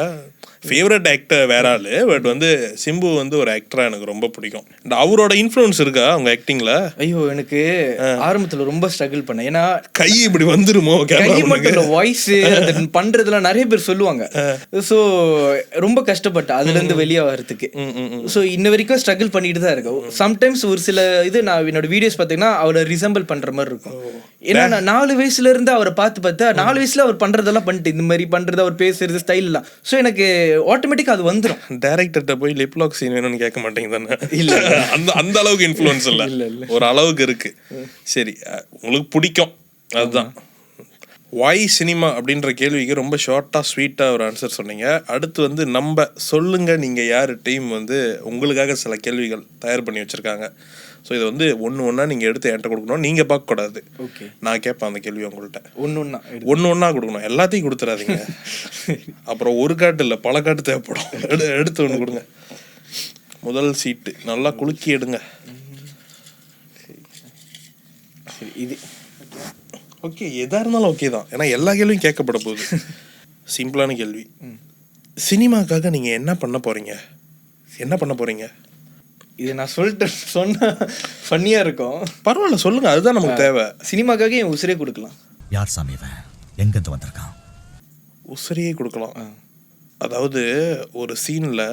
ஃபேவரட் ஆக்டர் வேற ஆளு, பட் வந்து சிம்பு வந்து ஒரு ஆக்டரா எனக்கு ரொம்ப பிடிக்கும். அவரோட இன்ஃப்ளூயன்ஸ் இருக்கா அவங்க ஆக்டிங்ல? ஐயோ, எனக்கு ஆரம்பத்துல ரொம்ப ஸ்ட்ரகிள் பண்ணேன். ஏன்னா கை இப்படி வந்துருமோ, வாய்ஸ் பண்றதுலாம் நிறைய பேர் சொல்லுவாங்க. ஸோ ரொம்ப கஷ்டப்பட்டேன் அதுல இருந்து வெளியே வர்றதுக்கு. ஸோ இன்ன வரைக்கும் ஸ்ட்ரகிள் பண்ணிட்டு தான் இருக்கேன். சம்டைம்ஸ் ஒரு சில நான் என்னோட வீடியோஸ் பார்த்தீங்கன்னா அவரை ரிசம்பிள் பண்ற மாதிரி இருக்கும். ஏன்னா நான் 4 வயசுல இருந்து அவரை பார்த்து 4 வயசுல அவர் பண்றதெல்லாம் பண்ணிட்டு, இந்த மாதிரி பண்றது, அவர் பேசுறது ஸ்டைல்லாம். ஸோ எனக்கு ஆட்டோமேட்டிக்கா அது வந்துடும். டைரக்டர்கிட்ட போய் லிப் லாக் சீன் வேணும்னு கேட்க மாட்டேங்க தானே? இல்ல, அந்த அளவுக்கு இன்ஃப்ளூயன்ஸ் இல்ல, ஒரு அளவுக்கு இருக்கு. சரி, உங்களுக்கு பிடிக்கும், அதுதான். வாய் சினிமா அப்படின்ற கேள்விக்கு ரொம்ப ஷார்ட்டாக ஸ்வீட்டாக ஒரு ஆன்சர் சொன்னீங்க. அடுத்து வந்து நம்ம சொல்லுங்க நீங்கள் யார் டீம் வந்து உங்களுக்காக சில கேள்விகள் தயார் பண்ணி வச்சுருக்காங்க. ஸோ இதை வந்து ஒன்றா நீங்கள் எடுத்து என்கிட்ட கொடுக்கணும், நீங்கள் பார்க்கக்கூடாது. ஓகே, நான் கேட்பேன் அந்த கேள்வி உங்கள்கிட்ட. ஒன்று கொடுக்கணும், எல்லாத்தையும் கொடுத்துடாதீங்க. அப்புறம் ஒரு காட்டு இல்லை, பல காட்டு தேவைப்படும். எடுத்து ஒன்று கொடுங்க. முதல் சீட்டு நல்லா குலுக்கி எடுங்க. இது ஓகே, எதாக இருந்தாலும் ஓகே தான், ஏன்னா எல்லா கேள்வியும் கேட்கப்பட போகுது. சிம்பிளான கேள்வி. சினிமாக்காக நீங்கள் என்ன பண்ண போகிறீங்க? இது நான் சொன்ன ஃபன்னியாக இருக்கும். பரவாயில்ல, சொல்லுங்கள், அதுதான் நமக்கு தேவை. சினிமாக்காக என் உசிரே கொடுக்கலாம். யார் சாமி இவன்? எங்கேருந்து வந்திருக்கான்? உசிரியே கொடுக்கலாம். அதாவது ஒரு சீனில்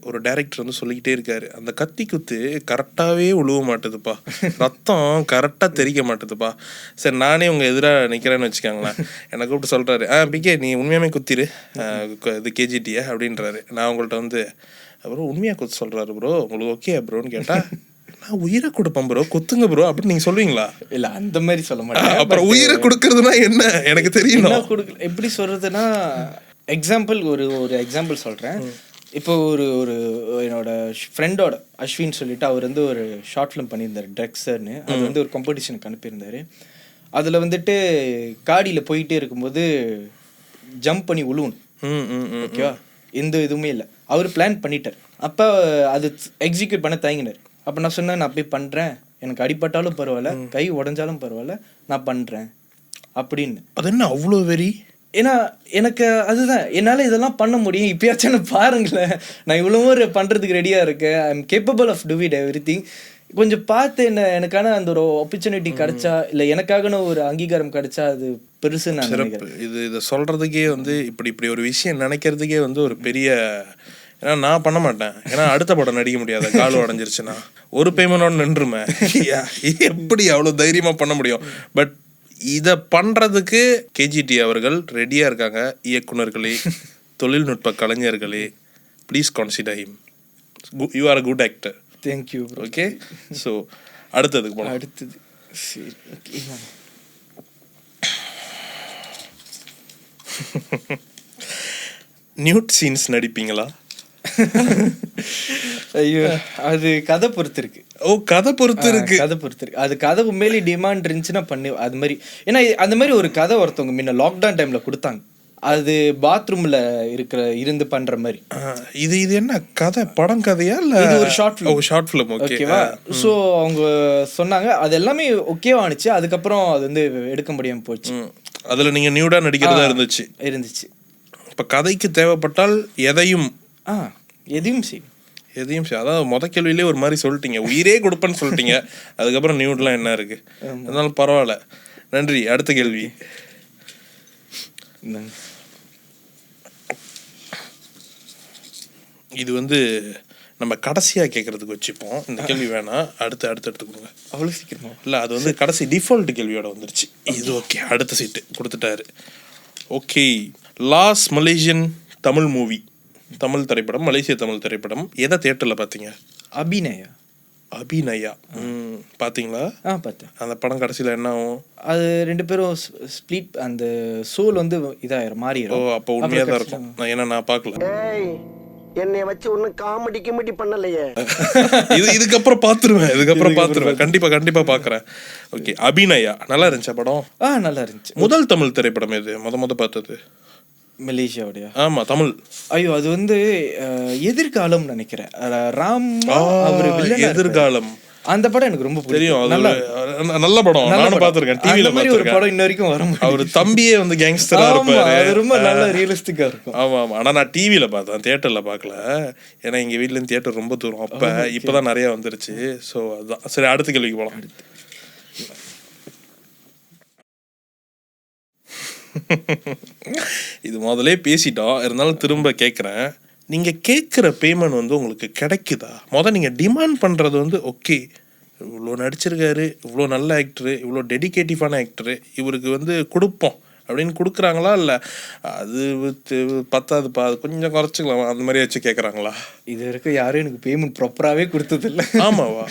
ஒரு டைரக்டர் வந்து சொல்லிக்கிட்டே இருக்காரு, அந்த கத்தி குத்து கரெக்டாகவே உழுவ மாட்டுதுப்பா, ரத்தம் கரெக்டாக தெரிக்க மாட்டுதுப்பா. சரி நானே உங்கள் எதிராக நிற்கிறேன்னு வச்சுக்காங்களேன், என்னை கூப்பிட்டு சொல்கிறாரு, பிகே நீ உண்மையாமே குத்திரு இது கேஜிடியா அப்படின்றாரு. நான் உங்கள்கிட்ட வந்து அப்புறம் உண்மையாக குத்து சொல்கிறாரு ப்ரோ, உங்களுக்கு ஓகே ப்ரோன்னு கேட்டால் நான் உயிரை கொடுப்பேன் ப்ரோ குத்துங்க ப்ரோ அப்படின்னு நீங்கள் சொல்லுவீங்களா? இல்லை அந்த மாதிரி சொல்ல மாட்டேன். அப்புறம் உயிரை கொடுக்கறதுனா என்ன எனக்கு தெரியணும். எப்படி சொல்கிறதுனா, எக்ஸாம்பிள் ஒரு எக்ஸாம்பிள் சொல்கிறேன். இப்போ ஒரு என்னோட ஃப்ரெண்டோட அஸ்வின் சொல்லிட்டு அவர் வந்து ஒரு ஷார்ட் ஃபிலிம் பண்ணியிருந்தார் ட்ரக்ஸர்னு. அது வந்து ஒரு காம்படிஷனுக்கு அனுப்பியிருந்தார். அதில் வந்துட்டு காடியில் போயிட்டே இருக்கும்போது ஜம்ப் பண்ணி விழுவணும். ஓகேவா, எந்த இதுவுமே இல்லை. அவர் பிளான் பண்ணிட்டார். அப்போ அது எக்ஸிக்யூட் பண்ண தயங்கினார். அப்போ நான் சொன்னேன், நான் போய் பண்ணுறேன், எனக்கு அடிபட்டாலும் பரவாயில்ல, கை உடஞ்சாலும் பரவாயில்ல, நான் பண்ணுறேன் அப்படின்னு. அது என்ன அவ்வளோ வெறி? ஏன்னா எனக்கு அதுதான், என்னால் இதெல்லாம் பண்ண முடியும், இப்பயாச்சும் பாருங்களேன், நான் இவ்வளோ பண்ணுறதுக்கு ரெடியாக இருக்கேன், I am capable of do it everything. கொஞ்சம் பார்த்து எனக்கான அந்த ஒரு ஆப்பர்ச்சுனிட்டி கிடைச்சா, இல்லை எனக்காகன ஒரு அங்கீகாரம் கிடைச்சா அது பெருசு நான் நினைக்கிறேன். இதை சொல்கிறதுக்கே வந்து இப்படி ஒரு விஷயம் நினைக்கிறதுக்கே வந்து ஒரு பெரிய, ஏன்னா நான் பண்ண மாட்டேன். ஏன்னா அடுத்த படம் நடிக்க முடியாது, கால் உடஞ்சிருச்சுன்னா ஒரு பேமெண்டோட நின்றுமே. எப்படி அவ்வளோ தைரியமாக பண்ண முடியும்? பட் இதை பண்ணுறதுக்கு கேஜிடி அவர்கள் ரெடியாக இருக்காங்க. இயக்குனர்களே, தொழில்நுட்ப கலைஞர்களே, please consider him. You are a good actor. Thank you. Okay, so அடுத்ததுக்கு போகலாம். அடுத்தது சரி, ஓகே. Nude scenes நடிப்பீங்களா? ஐயோ, அது கதை பொறுத்து இருக்கு. ஓ, கதை பொறுத்து இருக்கு. கதை பொறுத்து இருக்கு. அது கதை உண்மையிலே டிமாண்ட் இருந்துச்சுன்னா பண்ணி அது மாதிரி. ஏன்னா அந்த மாதிரி ஒரு கதை ஒருத்தவங்க முன்ன லாக்டவுன் டைம்ல கொடுத்தாங்க. அது பாத்ரூம்ல இருந்து பண்ற மாதிரி. இது என்ன கதை? படம் கதையா இல்ல இது ஒரு ஷார்ட் ஃபிலிம்? Short film. ஓகேவா. ஸோ அவங்க சொன்னாங்க, அது எல்லாமே ஓகேவானுச்சு. அதுக்கப்புறம் அது வந்து எடுக்க முடியாம போச்சு. அதுல நீங்க நியூடா நடிக்கிறதா இருந்துச்சு. இப்ப கதைக்கு தேவைப்பட்டால் எதையும் செய்யும். அதாவது முத கேள்வியிலே ஒரு மாதிரி சொல்லிட்டீங்க, உயிரே கொடுப்பேன்னு சொல்லிட்டீங்க. அதுக்கப்புறம் நியூட்லாம் என்ன இருக்கு? அதனால பரவாயில்ல, நன்றி. அடுத்த கேள்வி. இது வந்து நம்ம கடைசியா கேட்கறதுக்கு வச்சுப்போம். இந்த கேள்வி வேணாம், அடுத்து எடுத்துக்கோங்க. அவ்வளோ சீக்கிரமா இல்லை, அது வந்து கடைசி டிஃபால்ட் கேள்வியோட வந்துருச்சு. இது ஓகே, அடுத்த சீட்டு கொடுத்துட்டாரு. Okay, last Malaysian Tamil movie, Tamil திரைப்படம், மலேசிய தமிழ் திரைப்படம் எதை தியேட்டரில் பார்த்தீங்க? அபிநயா. பார்த்தீங்களா? பார்த்தேன். அந்த படம் கடைசியில் என்ன ஆகும்? அது ரெண்டு பேரும் ஸ்ப்ளிட், அந்த சோல் வந்து இதாயிரும், மாறிடும். ஓ, அப்போ உண்மையாக தான் இருக்கும். நான் பார்க்கல. என்னைய வச்சு ஒன்னும் காமெடி பண்ணலையே. இதுக்கப்புறம் பார்த்துருவேன். கண்டிப்பா பார்க்குறேன். ஓகே, அபிநயா நல்லா இருந்துச்சா படம்? நல்லா இருந்துச்சு. முதல் தமிழ் திரைப்படம் எது முத பார்த்தது? மலேசியாவுடைய? ஆமா, தமிழ். ஐயோ, அது வந்து எதிர்காலம் நினைக்கிறேன். ராம் எதிர்காலம். அந்த படம் எனக்கு ரொம்ப தெரியும். நல்ல படம், நானும் பார்த்திருக்கேன். டிவில மாதிரி ஒரு படம் இன்ன வரைக்கும் வர முடியும். அவர் தம்பியே வந்து கேங்ஸ்டரா இருப்பாரு. அது ரொம்ப நல்ல ரியலிஸ்டிக்கா இருக்கும். ஆமா. ஆனா நான் டிவில பார்த்தேன், தியேட்டர்ல பார்க்கல. ஏன்னா எங்க வீட்ல இருந்து தியேட்டர் ரொம்ப தூரம். இப்பதான் நிறைய வந்துருச்சு. சோ அதான். சரி, அடுத்த கேள்விக்கு போலாம். இது முதலே பேசிட்டோம், இருந்தாலும் திரும்ப கேட்குறேன். நீங்கள் கேட்குற பேமெண்ட் வந்து உங்களுக்கு கிடைக்குதா? நீங்கள் டிமாண்ட் பண்ணுறது வந்து ஓகே, இவ்வளோ நடிச்சிருக்காரு, இவ்வளோ நல்ல ஆக்டரு, இவ்வளோ டெடிகேட்டிவான ஆக்டரு, இவருக்கு வந்து கொடுப்போம் அப்படின்னு கொடுக்குறாங்களா? இல்லை அது பத்தாதுப்பா, அது கொஞ்சம் குறைச்சிக்கலாம் அந்த மாதிரி வச்சு கேட்குறாங்களா? இது வரைக்கும் யாரும் எனக்கு பேமெண்ட் ப்ராப்பராகவே கொடுத்ததில்லை. ஆமாவா?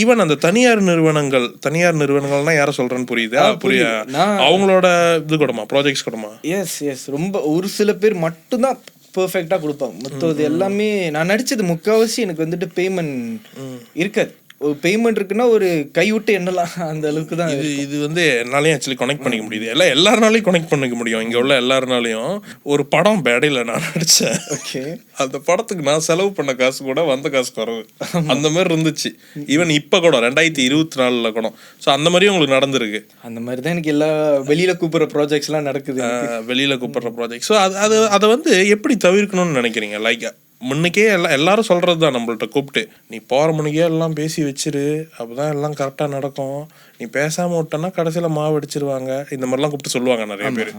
ஈவன் அந்த தனியார் நிறுவனங்கள்னா யாரை சொல்கிறேன்னு புரியுதா? அவங்களோட இது கூடமா, ப்ராஜெக்ட்ஸ் கூடமா? எஸ் ரொம்ப ஒரு சில பேர் மட்டும்தான் பெர்ஃபெக்டாக கொடுப்பாங்க. மொத்தம் எல்லாமே நான் நடித்தது முக்கால்வாசி எனக்கு வந்துட்டு பேமெண்ட் இருக்காது. ஒரு பேமெண்ட் இருக்குன்னா ஒரு கைவிட்டு என்னலாம் அந்த அளவுக்கு தான். இது வந்து என்னாலையும் ஆக்சுவலி கனெக்ட் பண்ணிக்க முடியுது. எல்லாருனாலையும் கனெக்ட் பண்ணிக்க முடியும். இங்கே உள்ள எல்லாருனாலையும். ஒரு படம் பேடையில் நான் நடித்தேன். ஓகே, அந்த படத்துக்கு நான் செலவு பண்ண காசு கூட வந்த காசு குறவு. அந்த மாதிரி இருந்துச்சு. ஈவன் இப்போ கூட 2024 கூட. ஸோ அந்த மாதிரியும் உங்களுக்கு நடந்திருக்கு? அந்த மாதிரி தான் எனக்கு எல்லா வெளியில் கூப்பிட்ற ப்ராஜெக்ட்ஸ்லாம் நடக்குது. வெளியில் கூப்பிட்ற ப்ராஜெக்ட். ஸோ அதை வந்து எப்படி தவிர்க்கணும்னு நினைக்கிறீங்க? லைக் முன்னுக்கே எல்லாரும் சொல்கிறது தான் நம்மள்ட்ட கூப்பிட்டு, நீ போகிற முன்னுக்கே எல்லாம் பேசி வச்சிரு, அப்போ தான் எல்லாம் கரெக்டாக நடக்கும், நீ பேசாமல் விட்டோன்னா கடைசியில் மாவு அடிச்சிருவாங்க, இந்த மாதிரிலாம் கூப்பிட்டு சொல்லுவாங்க நிறைய பேர்.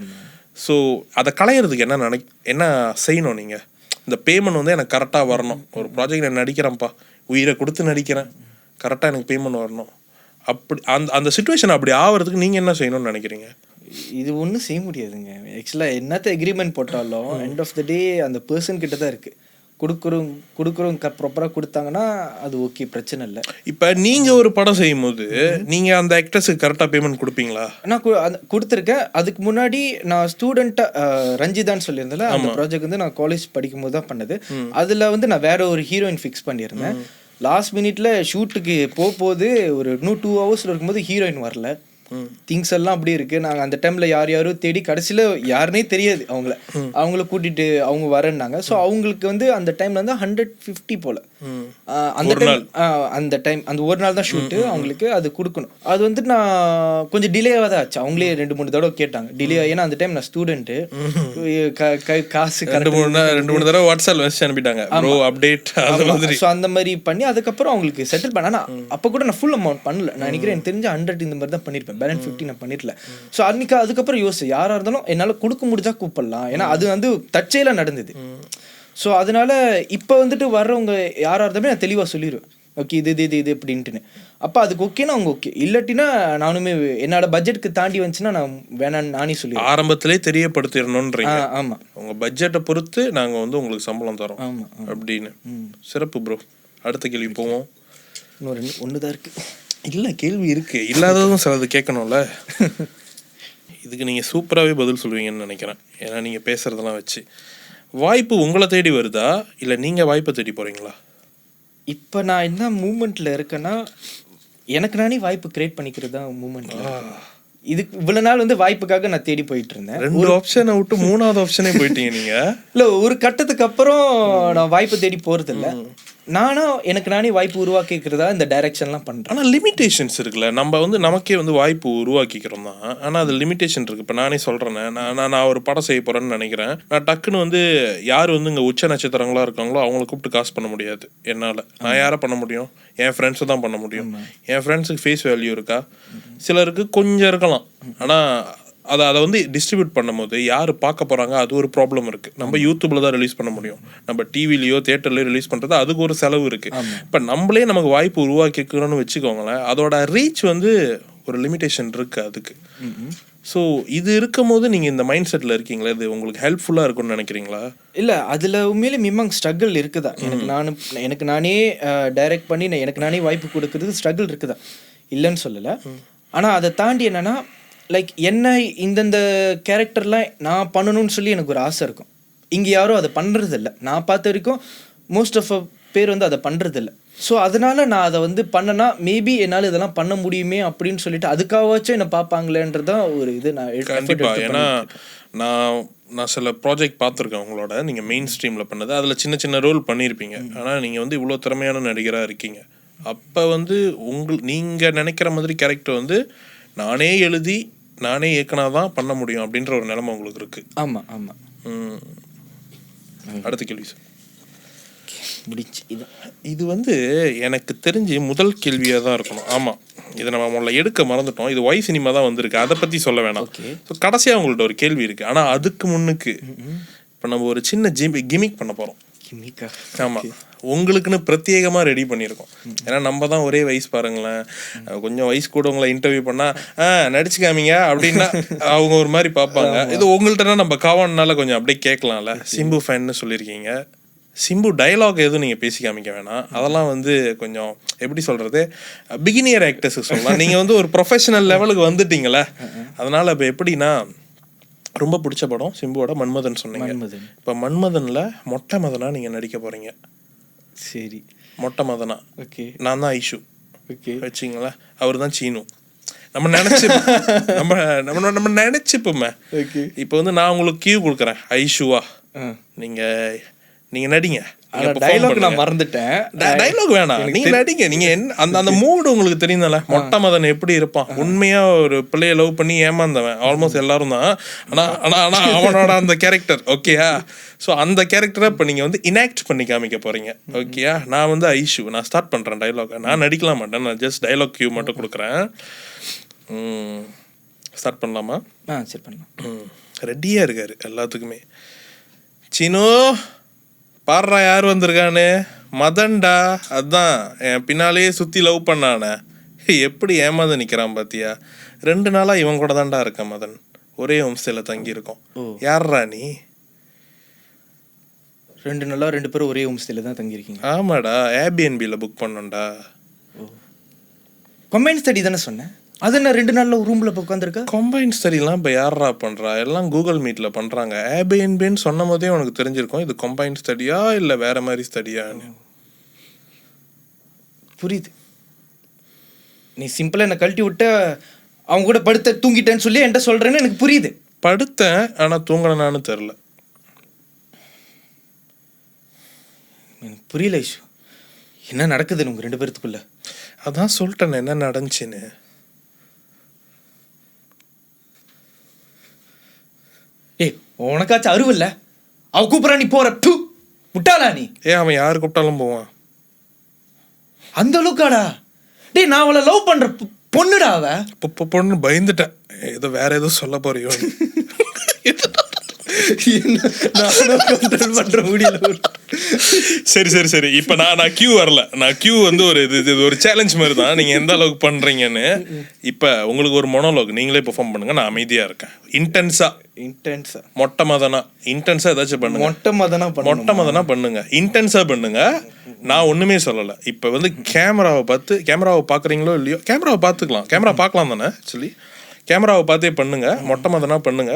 ஸோ அதை களையிறதுக்கு என்ன செய்யணும் நீங்கள்? இந்த பேமெண்ட் வந்து எனக்கு கரெக்டாக வரணும். ஒரு ப்ராஜெக்ட் நான் நடிக்கிறேன்ப்பா, உயிரை கொடுத்து நடிக்கிறேன், கரெக்டாக எனக்கு பேமெண்ட் வரணும். அப்படி அந்த சுச்சுவேஷன் அப்படி ஆகிறதுக்கு நீங்கள் என்ன செய்யணும்னு நினைக்கிறீங்க? இது ஒன்றும் செய்ய முடியாதுங்க. ஆக்சுவலாக என்னத்த எக்ரிமெண்ட் போட்டாலும் எண்ட் ஆஃப் த டே அந்த பர்சன் கிட்ட தான் இருக்குது. கொடுக்குறவங்க ப்ராப்பராக கொடுத்தாங்கன்னா அது ஓகே, பிரச்சனை இல்லை. இப்போ நீங்கள் ஒரு படம் செய்யும் போது நீங்கள் அந்த ஆக்டர்ஸுக்கு கரெக்டாக பேமெண்ட் கொடுப்பீங்களா? நான் கொடுத்துருக்கேன். அதுக்கு முன்னாடி நான் ஸ்டூடெண்ட்டாக ரஞ்சிதான்னு சொல்லியிருந்தேன். அந்த ப்ராஜெக்ட் வந்து நான் காலேஜ் படிக்கும் போது தான் பண்ணது. அதில் வந்து நான் வேற ஒரு ஹீரோயின் ஃபிக்ஸ் பண்ணியிருந்தேன். லாஸ்ட் மினிட்ல ஷூட்டுக்கு போகும்போது ஒரு இன்னும் 2 hours இருக்கும்போது ஹீரோயின் வரல. திங்ஸ் எல்லாம் அப்படி இருக்கு. நாங்கள் அந்த டைம்ல யாரும் தேடி கடைசியில் யாருன்னே தெரியாது அவங்கள கூட்டிட்டு அவங்க வரேன்னாங்க. ஸோ அவங்களுக்கு வந்து அந்த டைம்ல வந்து 150 போல அந்த டைம் அந்த ஒரு நாள் தான் ஷூட்டு. அவங்களுக்கு அது கொடுக்கணும். அது வந்து நான் கொஞ்சம் டிலேவாக தான் ஆச்சு. அவங்களே 2-3 தடவை கேட்டாங்க டிலே. ஏன்னா அந்த டைம் நான் ஸ்டூடெண்ட்டு, காசு 2-3 தடவை வாட்ஸ்அப் மெசேஜ் அனுப்பிட்டாங்க, ப்ரோ அப்டேட் அது மாதிரி. ஸோ அந்த மாதிரி பண்ணி அதுக்கப்புறம் அவங்களுக்கு செட்டில் பண்ண. ஆனால் அப்போ கூட நான் ஃபுல் அமௌண்ட் பண்ணல. நான் நினைக்கிறேன் எனக்கு தெரிஞ்ச 100 இந்த மாதிரி தான் பண்ணியிருப்பேன். பேலன்ஸ் 50 நான் பண்ணிடல. ஸோ அதுக்கப்புறம் யோசிச்சு யாராக இருந்தாலும் என்னால் கொடுக்க முடிஞ்சா கூப்பிடலாம். ஏன்னா அது வந்து தற்செயலா நடந்தது. ஸோ அதனால இப்போ வந்துட்டு வர்றவங்க யாராக இருந்தாலுமே நான் தெளிவாக சொல்லிடுவேன், ஓகே இது அப்படின்ட்டுன்னு. அப்போ அதுக்கு ஓகேனா அவங்க ஓகே, இல்லாட்டினா நானுமே என்னோட பட்ஜெட்டுக்கு தாண்டி வந்துச்சுன்னா நான் வேணான்னு நானே சொல்லி ஆரம்பத்திலே தெரியப்படுத்திடணுன்றீங்க. ஆமாம், உங்கள் பட்ஜெட்டை பொறுத்து நாங்கள் வந்து உங்களுக்கு சம்பளம் தரோம் அப்படின்னு. சிறப்பு ப்ரோ. அடுத்த கேள்வி போவோம். இன்னொரு ஒன்று தான் இருக்குது. இல்லை, கேள்வி இருக்குது, இல்லாததும் சிலது கேட்கணும்ல. இதுக்கு நீங்கள் சூப்பராகவே பதில் சொல்லுவீங்கன்னு நினைக்கிறேன். ஏன்னா நீங்கள் பேசுகிறதெல்லாம் வச்சு. வாய்ப்பு உங்களை தேடி வருதா இல்லை நீங்கள் வாய்ப்பை தேடி போகிறீங்களா? இப்போ நான் என்ன மூமெண்ட்டில் இருக்கேன்னா எனக்கு நானே வாய்ப்பு கிரியேட் பண்ணிக்கிறது தான் மூமெண்ட்டில். இதுக்கு இவ்வளோ நாள் வந்து வாய்ப்புக்காக நான் தேடி போயிட்டு இருந்தேன். 2 ஆப்ஷனை விட்டு 3வது ஆப்ஷனே போயிட்டீங்க நீங்கள். இல்லை, ஒரு கட்டத்துக்கு அப்புறம் நான் வாய்ப்பு தேடி போகிறது இல்லை. நானும் எனக்கு நானே வாய்ப்பு உருவாக்கிக்கிறதா இந்த டைரக்ஷன்லாம் பண்ணுறேன். ஆனால் லிமிட்டேஷன்ஸ் இருக்குல்ல. நம்ம வந்து நமக்கே வந்து வாய்ப்பு உருவாக்கிக்கிறோம் தான், ஆனால் அது லிமிட்டேஷன் இருக்குது. இப்போ நானே சொல்கிறேன்னே, நான் ஒரு படம் செய்ய போகிறேன்னு நினைக்கிறேன். நான் டக்குன்னு வந்து யார் வந்து இங்கே உச்ச நட்சத்திரங்களாக இருக்காங்களோ அவங்கள கூப்பிட்டு காசு பண்ண முடியாது என்னால். நான் யாரை பண்ண முடியும்? என் ஃப்ரெண்ட்ஸை தான் பண்ண முடியும். என் ஃப்ரெண்ட்ஸுக்கு ஃபேஸ் வேல்யூ இருக்கா? சிலருக்கு கொஞ்சம் இருக்கலாம். ஆனால் அதை வந்து டிஸ்ட்ரிபியூட் பண்ணும்போது யார் பார்க்க போகிறாங்க, அது ஒரு ப்ராப்ளம் இருக்குது. நம்ம யூடியூப்பில் தான் ரிலீஸ் பண்ண முடியும். நம்ம டிவிலையோ தியேட்டர்லையோ ரிலீஸ் பண்ணுறது அதுக்கு ஒரு செலவு இருக்குது. இப்போ நம்மளே நமக்கு வாய்ப்பு உருவாக்கிக்கணும்னு வச்சுக்கோங்களேன், அதோட ரீச் வந்து ஒரு லிமிட்டேஷன் இருக்குது அதுக்கு. ஸோ இது இருக்கும் போது நீங்கள் இந்த மைண்ட் செட்டில் இருக்கீங்களா? இது உங்களுக்கு ஹெல்ப்ஃபுல்லாக இருக்கும்னு நினைக்கிறீங்களா? இல்லை, அதில் உண்மையிலே மிம்மங் ஸ்ட்ரகிள் இருக்குதா. எனக்கு நானே டைரக்ட் பண்ணி எனக்கு நானே வாய்ப்பு கொடுக்கறதுக்கு ஸ்ட்ரகிள் இருக்குதா, இல்லைன்னு சொல்லலை. ஆனால் அதை தாண்டி என்னென்னா லைக் என்ன இந்தந்த கேரக்டர்லாம் நான் பண்ணணும்னு சொல்லி எனக்கு ஒரு ஆசை இருக்கும். இங்கே யாரும் அதை பண்ணுறதில்ல. நான் பார்த்த வரைக்கும் மோஸ்ட் ஆஃப் பேர் வந்து அதை பண்ணுறதில்ல. ஸோ அதனால நான் அதை வந்து பண்ணனா மேபி என்னால் இதெல்லாம் பண்ண முடியுமே அப்படின்னு சொல்லிட்டு அதுக்காகவாச்சும் என்னை பார்ப்பாங்களேன்றதான் ஒரு இது. நான் கண்டிப்பாக, ஏன்னா நான் சில ப்ராஜெக்ட் பார்த்துருக்கேன் உங்களோட. நீங்கள் மெயின் ஸ்ட்ரீமில் பண்ணது, அதில் சின்ன சின்ன ரோல் பண்ணியிருப்பீங்க. ஆனால் நீங்கள் வந்து இவ்வளோ திறமையான நடிகராக இருக்கீங்க. அப்போ வந்து நீங்கள் நினைக்கிற மாதிரி கேரக்டர் வந்து நானே எழுதி நானே இயக்குனாதான் பண்ண முடியும் அப்படின்ற ஒரு நிலைமை உங்களுக்கு இருக்கு. ஆமாம் ஆமாம். அடுத்த கேள்வி சார். முடிச்சு. இது வந்து எனக்கு தெரிஞ்சு முதல் கேள்வியாக தான் இருக்கணும். ஆமாம், இதை நம்ம முதல்ல எடுக்க மறந்துட்டோம். இது ஒய் சினிமா தான் வந்திருக்கு, அதை பற்றி சொல்ல வேணாம். ஸோ கடைசியாக உங்கள்கிட்ட ஒரு கேள்வி இருக்குது. ஆனால் அதுக்கு முன்னுக்கு இப்போ நம்ம ஒரு சின்ன கிமிக் பண்ண போகிறோம். ஆமாம், உங்களுக்குன்னு பிரத்யேகமாக ரெடி பண்ணியிருக்கோம். ஏன்னா நம்ம தான் ஒரே வயசு பாருங்களேன். கொஞ்சம் வயசு கூட உங்களை இன்டர்வியூ பண்ணால் நடிச்சுக்காமீங்க அப்படின்னா அவங்க ஒரு மாதிரி பார்ப்பாங்க. இது உங்கள்கிட்டனா நம்ம காவானால கொஞ்சம் அப்படியே கேட்கலாம்ல. சிம்பு ஃபேன்னு சொல்லியிருக்கீங்க. சிம்பு டைலாக் எதுவும் நீங்கள் பேசி காமிக்க வேணாம். அதெல்லாம் வந்து கொஞ்சம் எப்படி சொல்கிறது, பிகினியர் ஆக்டர்ஸுக்கு சொல்லலாம். நீங்கள் வந்து ஒரு ப்ரொஃபஷனல் லெவலுக்கு வந்துட்டீங்களே, அதனால் இப்போ எப்படின்னா ரொம்ப பிடிச்ச படம் சிம்புவோட மன்மதன் சொன்னீங்க. இப்போ மன்மதனில் மொட்டை மதனா நீங்கள் நடிக்க போகிறீங்க. சரி, மொட்டை மதனா. ஓகே, நான் தான் ஐஷு. ஓகே வச்சிங்களா, அவர் தான் சீனு. நம்ம நினச்சி நம்ம நினச்சிப்போமே. ஓகே, இப்போ வந்து நான் உங்களுக்கு கியூ கொடுக்குறேன், ஐஷுவா நீங்கள் நடிங்க டைலாக் நான் மறந்துட்டேன். டைலாக் வேணாம், நீங்க நடிங்க. நீங்க என்ன அந்த மூடு உங்களுக்கு தெரியுதுல்ல. மொட்டை மதன் எப்படி இருப்பான், உண்மையா ஒரு பிள்ளைய லவ் பண்ணி ஏமாந்தவன் ஆல்மோஸ்ட் எல்லாரும் தான். ஆனா அவனோட அந்த கேரக்டர் ஓகேயா. ஸோ அந்த கேரக்டரை இப்போ நீங்கள் வந்து இனாக்ட் பண்ணி காமிக்க போறீங்க ஓகேயா. நான் வந்து ஐஷு, நான் ஸ்டார்ட் பண்றேன் டைலாக். நான் நடிக்கலாம் மாட்டேன், நான் ஜஸ்ட் டைலாக் கியூ மட்டும் கொடுக்குறேன். ஸ்டார்ட் பண்ணலாமா? சரி பண்ணலாம். ரெடியா இருக்காரு எல்லாத்துக்குமே. சினோ பாடுறா யார் வந்திருக்கானு? மதன்டா, அதான் என் பின்னாலேயே சுற்றி லவ் பண்ணானே, எப்படி ஏமாந்து நிற்கிறான் பாத்தியா. 2 நாளாக இவன் கூட தான்டா இருக்கேன் மதன், ஒரே ஹோம்ஸ்டேல தங்கியிருக்கோம். யார்ரா நீ? 2 நாளா 2 பேரும் ஒரே ஹோம்ஸ்டேல தான் தங்கியிருக்கீங்க? ஆமாடா, ஏபிஎன்பியில் புக் பண்ணோம்டா. கம்பைன் ஸ்டடி தானே சொன்னேன். அது என்ன 2 நாளில் ரூமில் உட்காந்துருக்கா? கம்பைன் ஸ்டடிலாம் இப்போ யாரா பண்ணுறா? எல்லாம் கூகுள் மீட்டில் பண்ணுறாங்க. ஏபிஎன்பின்னு சொன்ன போதே உனக்கு தெரிஞ்சிருக்கும் இது கம்பைன் ஸ்டடியா இல்லை வேற மாதிரி ஸ்டடியான்னு. புரியுது. நீ சிம்பிளாக என்னை கழட்டி விட்ட அவங்க கூட படுத்த தூங்கிட்டேன்னு சொல்லி என்கிட்ட சொல்கிறேன்னு எனக்கு புரியுது. படுத்தேன், ஆனால் தூங்கினான்னு தெரில. எனக்கு புரியல ஐஷு, என்ன நடக்குது உங்கள் 2 பேர்த்துக்குள்ள? அதான் சொல்லிட்டேன் என்ன நடந்துச்சுன்னு. ஏய், உனக்காச்சும் அறிவு இல்லை? அவ கூப்பிட்றா, நீ போற முட்டாளா நீ? அவன் யாரு கூப்பிட்டாலும் போவான். அந்த அளவுக்காடா? டேய், நான் அவளை லவ் பண்ற பொண்ணுடா அவ. பொண்ணு பயந்துட்டேன், ஏதோ வேற ஏதோ சொல்ல போறியோ. சரி சரி சரி, இப்ப நான் கியூ வரல. நான் கியூ வந்து இது ஒரு சேலஞ்ச் மாதிரி தான், நீங்க எந்த அளவுக்கு பண்றீங்கன்னு. இப்ப உங்களுக்கு ஒரு மொனோலாக் நீங்களே பெர்ஃபார்ம் பண்ணுங்க, நான் அமைதியா இருக்கேன். இன்டென்ஸா மொட்டை மதனா இன்டென்ஸா ஏதாச்சும் பண்ணுங்க. மொட்டை மதனா பண்ணுங்க, இன்டென்ஸா பண்ணுங்க. நான் ஒண்ணுமே சொல்லல. இப்ப வந்து கேமராவை பாக்குறீங்களோ இல்லையோ, கேமராவை பாத்துக்கலாம், கேமரா பார்க்கலாம் தானே சொல்லி கேமராவை பார்த்தே பண்ணுங்க. மொட்டை மதனா பண்ணுங்க.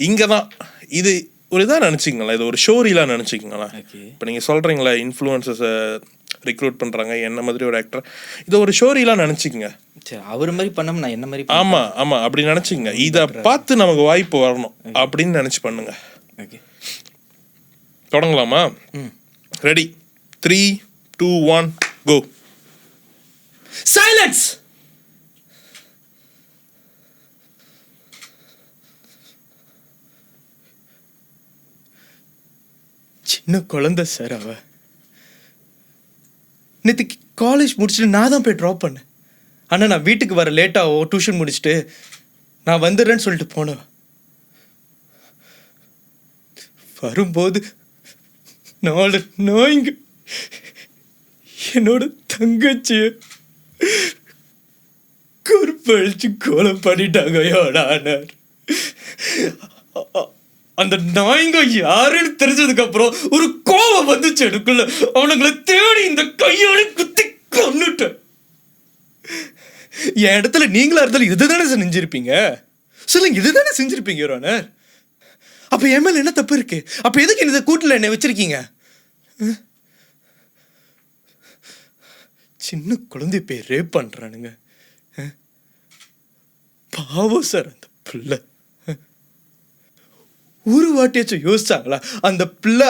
இங்கதான் இது ஒரு இதாக நினச்சிக்கங்களேன், இது ஒரு ஷோரீலாம் நினச்சிக்கங்களேன். இப்போ நீங்கள் சொல்கிறீங்களா இன்ஃப்ளூயன்சஸை ரிக்ரூட் பண்ணுறாங்க என்ன மாதிரி ஒரு ஆக்டர், இதை ஒரு ஷோரீலாம் நினச்சிக்கங்க. அவர் மாதிரி பண்ணாம நான் என்ன மாதிரி? ஆமாம் ஆமாம், அப்படி நினச்சிக்கங்க. இதை பார்த்து நமக்கு வாய்ப்பு வரணும் அப்படின்னு நினச்சி பண்ணுங்க. தொடங்கலாமா? ரெடி, 3, 2, 1 கோ. சைலன்ஸ். சின்ன குழந்தை சார் அவ. நேற்று காலேஜ் முடிச்சுட்டு நான் தான் போய் ட்ராப் பண்ணேன். ஆனால் நான் வீட்டுக்கு வர லேட்டாக டியூஷன் முடிச்சுட்டு நான் வந்துடுறேன்னு சொல்லிட்டு போனேன். வரும்போது 4 நாய்ங்க என்னோட தங்கச்சிய கற்பழிச்சு கொலை பண்ணிட்டாங்க. ஆனார் அந்த நாய்ங்க யாருன்னு தெரிஞ்சதுக்கு அப்புறம் ஒரு கோவம் வந்துச்சு எனக்குள்ள. அவனுங்களை தேடி இந்த கையோட குத்தி கொன்னுட்டேன். என் இடத்துல நீங்களா இருந்தாலும் இதுதானே செஞ்சிருப்பீங்க? சொல்லுங்க, இதுதானே செஞ்சிருப்பீங்க யோனர். அப்ப என் மேல என்ன தப்பு இருக்கு? அப்ப எதுக்கு இந்த கூட்டுல என்னை வச்சிருக்கீங்க? சின்ன குழந்தை போய் ரேப் பண்றானுங்க. பாவம் சார் அந்த பிள்ளை. ஒரு வாட்டியாச்சும் யோசிச்சாங்களா அந்த பிள்ளை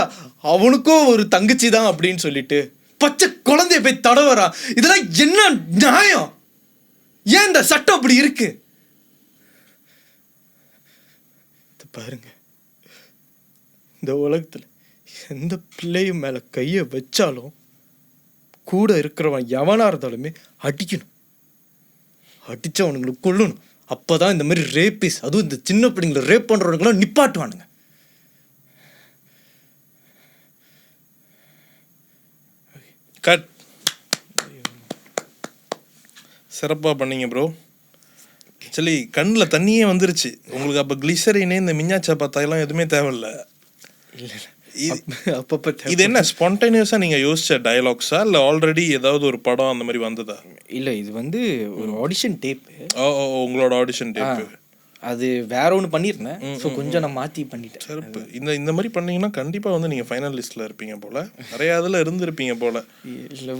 அவனுக்கும் ஒரு தங்கச்சி தான் அப்படின்னு சொல்லிட்டு? பச்சை குழந்தைய போய் தடவரா, இதெல்லாம் என்ன நியாயம்? ஏன் இந்த சட்டம் அப்படி இருக்கு? பாருங்க, இந்த உலகத்துல எந்த பிள்ளையும் மேல கைய வச்சாலும் கூட இருக்கிறவன் எவனா இருந்தாலுமே அடிக்கணும், அடிச்சவனுங்களை கொல்லணும். அப்பதான் இந்த மாதிரி ரேப்பிஸ், அதுவும் இந்த சின்ன பிள்ளைங்களை ரேப் பண்றவனுங்களாம் நிப்பாட்டுவானுங்க. கட். சிறப்பாக பண்ணீங்க ப்ரோ. ஆக்சுவலி கண்ணில் தண்ணியே வந்துருச்சு உங்களுக்கு. அப்போ கிளிசரினே இந்த மிஞ்சாச்சா பார்த்தாலாம் எதுவுமே தேவையில்லை. இது என்ன ஸ்பான்டேனியஸாக நீங்கள் யோசிச்ச டயலாக்ஸா இல்லை ஆல்ரெடி ஏதாவது ஒரு படம் அந்த மாதிரி வந்ததா? இல்லை, இது வந்து ஒரு ஆடிஷன் டேப்பு. உங்களோட ஆடிஷன் டேப்பு அது வேற ஒன்று பண்ணியிருந்தேன். ஸோ கொஞ்சம் நான் மாற்றி பண்ணிட்டேன். சிறப்பு. இந்த மாதிரி பண்ணீங்கன்னா கண்டிப்பாக வந்து நீங்கள் ஃபைனல் லிஸ்ட்டில் இருப்பீங்க போல், நிறையா இதில் இருந்திருப்பீங்க போல். இல்லை,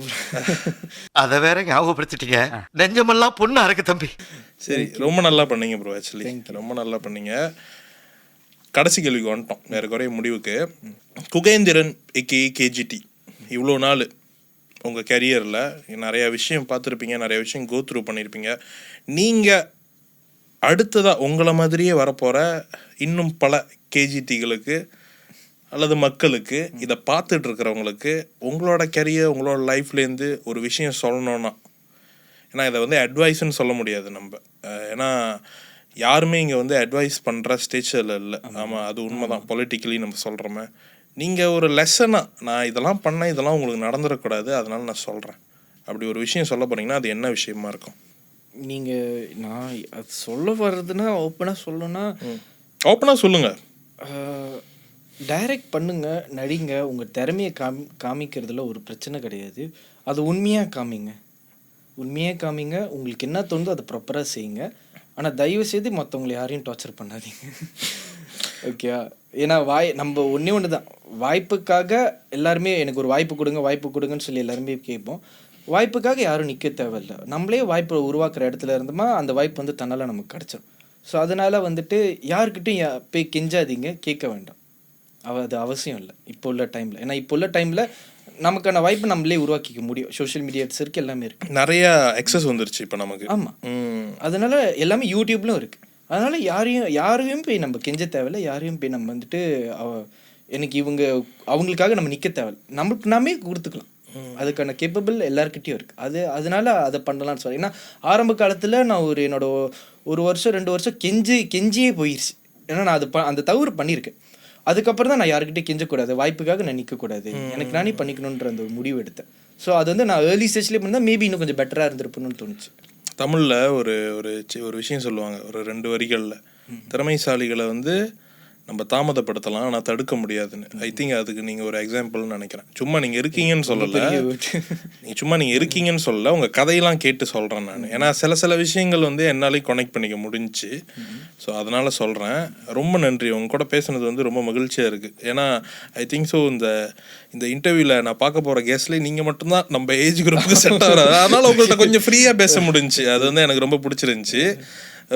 அதை வேற ஞாபகப்படுத்திட்டீங்க. நெஞ்சமெல்லாம் பொண்ணு அறக்கு தம்பி. சரி, ரொம்ப நல்லா பண்ணீங்க ப்ரோ. ஆக்சுவலி ரொம்ப நல்லா பண்ணீங்க. கடைசி கேள்விக்கு வந்துட்டோம், வேறு குறைய முடிவுக்கு. குகேந்திரன் ஏகே கேஜிடி இவ்வளோ நாள் உங்கள் கெரியரில் நிறையா விஷயம் பார்த்துருப்பீங்க, நிறைய விஷயம் கோ த்ரூ பண்ணியிருப்பீங்க. நீங்கள் அடுத்ததாக உங்களை மாதிரியே வரப்போகிற இன்னும் பல கேஜிடிகளுக்கு அல்லது மக்களுக்கு, இதை பார்த்துட்டு இருக்கிறவங்களுக்கு உங்களோட கெரியர், உங்களோட லைஃப்லேருந்து ஒரு விஷயம் சொல்லணுன்னா, ஏன்னா இதை வந்து அட்வைஸ்ன்னு சொல்ல முடியாது நம்ம, ஏன்னா யாருமே இங்கே வந்து அட்வைஸ் பண்ணுற ஸ்டேஜில் இல்லை. ஆமாம், அது உண்மை தான். பொலிட்டிக்கலி நம்ம சொல்கிறோமே, நீங்கள் ஒரு லெசனாக நான் இதெல்லாம் பண்ணேன், இதெல்லாம் உங்களுக்கு நடந்துடக்கூடாது, அதனால் நான் சொல்கிறேன், அப்படி ஒரு விஷயம் சொல்ல போகிறீங்கன்னா அது என்ன விஷயமா இருக்கும்? நீங்கள் நான் அது சொல்ல வர்றதுன்னா ஓப்பனாக சொல்லணும்னா, ஓப்பனாக சொல்லுங்கள். டைரக்ட் பண்ணுங்க, நடிங்க, உங்கள் திறமையை காமிக்கிறதுல ஒரு பிரச்சனை கிடையாது. அது உண்மையாக காமிங்க, உண்மையாக காமிங்க. உங்களுக்கு என்ன தோணுதோ அதை ப்ராப்பராக செய்யுங்க. ஆனால் தயவு செய்து மற்றவங்களை யாரையும் டார்ச்சர் பண்ணாதீங்க. ஓகேவா? ஏன்னா நம்ம ஒன்றே ஒன்று தான், வாய்ப்புக்காக எல்லாருமே எனக்கு ஒரு வாய்ப்பு கொடுங்க, வாய்ப்பு கொடுங்கன்னு சொல்லி எல்லாருமே கேட்போம். வாய்ப்புக்காக யாரும் நிற்க தேவையில்லை. நம்மளே வாய்ப்பை உருவாக்குற இடத்துல இருந்தோமா அந்த வாய்ப்பு வந்து தன்னால் நமக்கு கிடச்சிடும். ஸோ அதனால் வந்துட்டு யாருக்கிட்டையும் போய் கெஞ்சாதீங்க, கேட்க வேண்டாம். அது அவசியம் இல்லை இப்போ உள்ள டைமில். ஏன்னா இப்போ உள்ள டைமில் நமக்கான வாய்ப்பை நம்மளே உருவாக்கிக்க முடியும். சோஷியல் மீடியாஸ் இருக்குது, எல்லாமே இருக்குது, நிறையா எக்ஸஸ் வந்துருச்சு இப்போ நமக்கு. ஆமாம், அதனால் எல்லாமே யூடியூப்லும் இருக்குது. அதனால் யாரையும் போய் நம்ம கெஞ்ச தேவையில்லை, யாரையும் போய் நம்ம வந்துட்டு எனக்கு அவங்களுக்காக நம்ம நிற்க தேவையில்லை. நம்மளுக்கு நாமே கொடுத்துக்கலாம், அதுக்கான கேப்பபிள் எல்லாருக்கிட்டையும் இருக்குது. அதனால அதை பண்ணலான்னு சொல்லி. ஏன்னா ஆரம்ப காலத்தில் நான் என்னோட 1 வருஷம் 2 வருஷம் கெஞ்சியே போயிடுச்சு. ஏன்னா நான் அந்த தவறு பண்ணியிருக்கேன். அதுக்கப்புறம் தான் நான் யாருக்கிட்டே கெஞ்சக்கூடாது, வாய்ப்புக்காக நான் நிற்கக்கூடாது, எனக்கு நானே பண்ணிக்கணுன்ற அந்த முடிவு எடுத்தேன். ஸோ அது வந்து நான் ஏர்லி ஸ்டேஜ்லேயே பண்ணால் மேபி இன்னும் கொஞ்சம் பெட்டராக இருந்திருப்பணும்னு தோணுச்சு. தமிழில் ஒரு விஷயம் சொல்லுவாங்க, ஒரு 2 வரிகளில், திறமைசாலிகளை வந்து நம்ம தாமதப்படுத்தலாம் ஆனால் தடுக்க முடியாதுன்னு. ஐ திங்க் அதுக்கு நீங்கள் ஒரு எக்ஸாம்பிள்னு நினைக்கிறேன். சும்மா நீங்கள் இருக்கீங்கன்னு சொல்லலை, நீங்கள் இருக்கீங்கன்னு சொல்லலை, உங்கள் கதையெல்லாம் கேட்டு சொல்கிறேன் நான். ஏன்னா சில விஷயங்கள் வந்து என்னாலையும் கனெக்ட் பண்ணிக்க முடிஞ்சிச்சு. ஸோ அதனால் சொல்கிறேன். ரொம்ப நன்றி, உங்க கூட பேசுனது வந்து ரொம்ப மகிழ்ச்சியாக இருக்குது. ஏன்னா ஐ திங்க் ஸோ இந்த இன்டர்வியூவில் நான் பார்க்க போகிற கெஸ்ட்லேயே நீங்கள் மட்டும்தான் நம்ம ஏஜ் குரூப்புக்கு செட் ஆகிறாரு. அதனால் உங்கள்கிட்ட கொஞ்சம் ஃப்ரீயாக பேச முடிஞ்சிச்சு. அது வந்து எனக்கு ரொம்ப பிடிச்சிருந்துச்சி.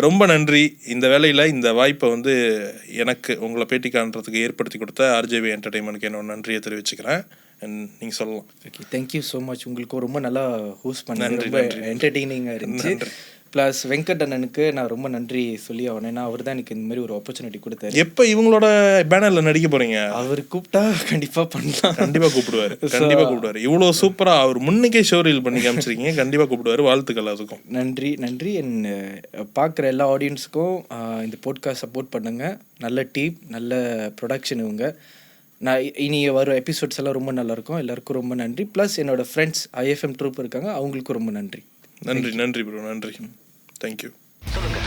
ரொம்ப நன்றி. இந்த வேலையில் இந்த வாய்ப்பை வந்து எனக்கு உங்களை பேட்டி காண்றதுக்கு ஏற்படுத்தி கொடுத்த ஆர்ஜேவி என்டர்டெயின்மெண்ட்க்கு என்னோட நன்றியை தெரிவிச்சுக்கிறேன். நீங்கள் சொல்லலாம். Okay, thank you so much. உங்களுக்கு ரொம்ப நல்லா ஹோஸ்ட் பண்ண, ரொம்ப என்டர்டெய்னிங்காக இருந்துச்சு. ப்ளஸ் வெங்கட் அண்ணனுக்கு நான் ரொம்ப நன்றி சொல்லி ஆகணும். ஏன்னா அவர் தான் எனக்கு இந்த மாதிரி ஒரு ஆப்பர்ச்சுனிட்டி கொடுத்தாரு. எப்போ இவங்களோட பேனரில் நடிக்க போகிறீங்க? அவர் கூப்பிட்டா கண்டிப்பாக பண்ணலாம். கண்டிப்பாக கூப்பிடுவார். இவ்வளோ சூப்பராக அவர் முன்னுக்கே ஷோ ரீல் பண்ணி காமிச்சிருக்கீங்க. கண்டிப்பாக கூப்பிடுவார். வாழ்த்துக்கள் அதுக்கும். நன்றி. பார்க்குற எல்லா ஆடியன்ஸுக்கும் இந்த போட்காஸ்ட் சப்போர்ட் பண்ணுங்கள். நல்ல டீம், நல்ல ப்ரொடக்ஷன். நான் இனி வரும் எபிசோட்ஸ் எல்லாம் ரொம்ப நல்லாயிருக்கும். எல்லாருக்கும் ரொம்ப நன்றி. ப்ளஸ் என்னோடய ஃப்ரெண்ட்ஸ் ஐஎஃப்எம் ட்ரூப் இருக்காங்க, அவங்களுக்கும் ரொம்ப நன்றி. நன்றி ப்ரோ, நன்றி. தேங்க்யூ. சொல்லுங்க.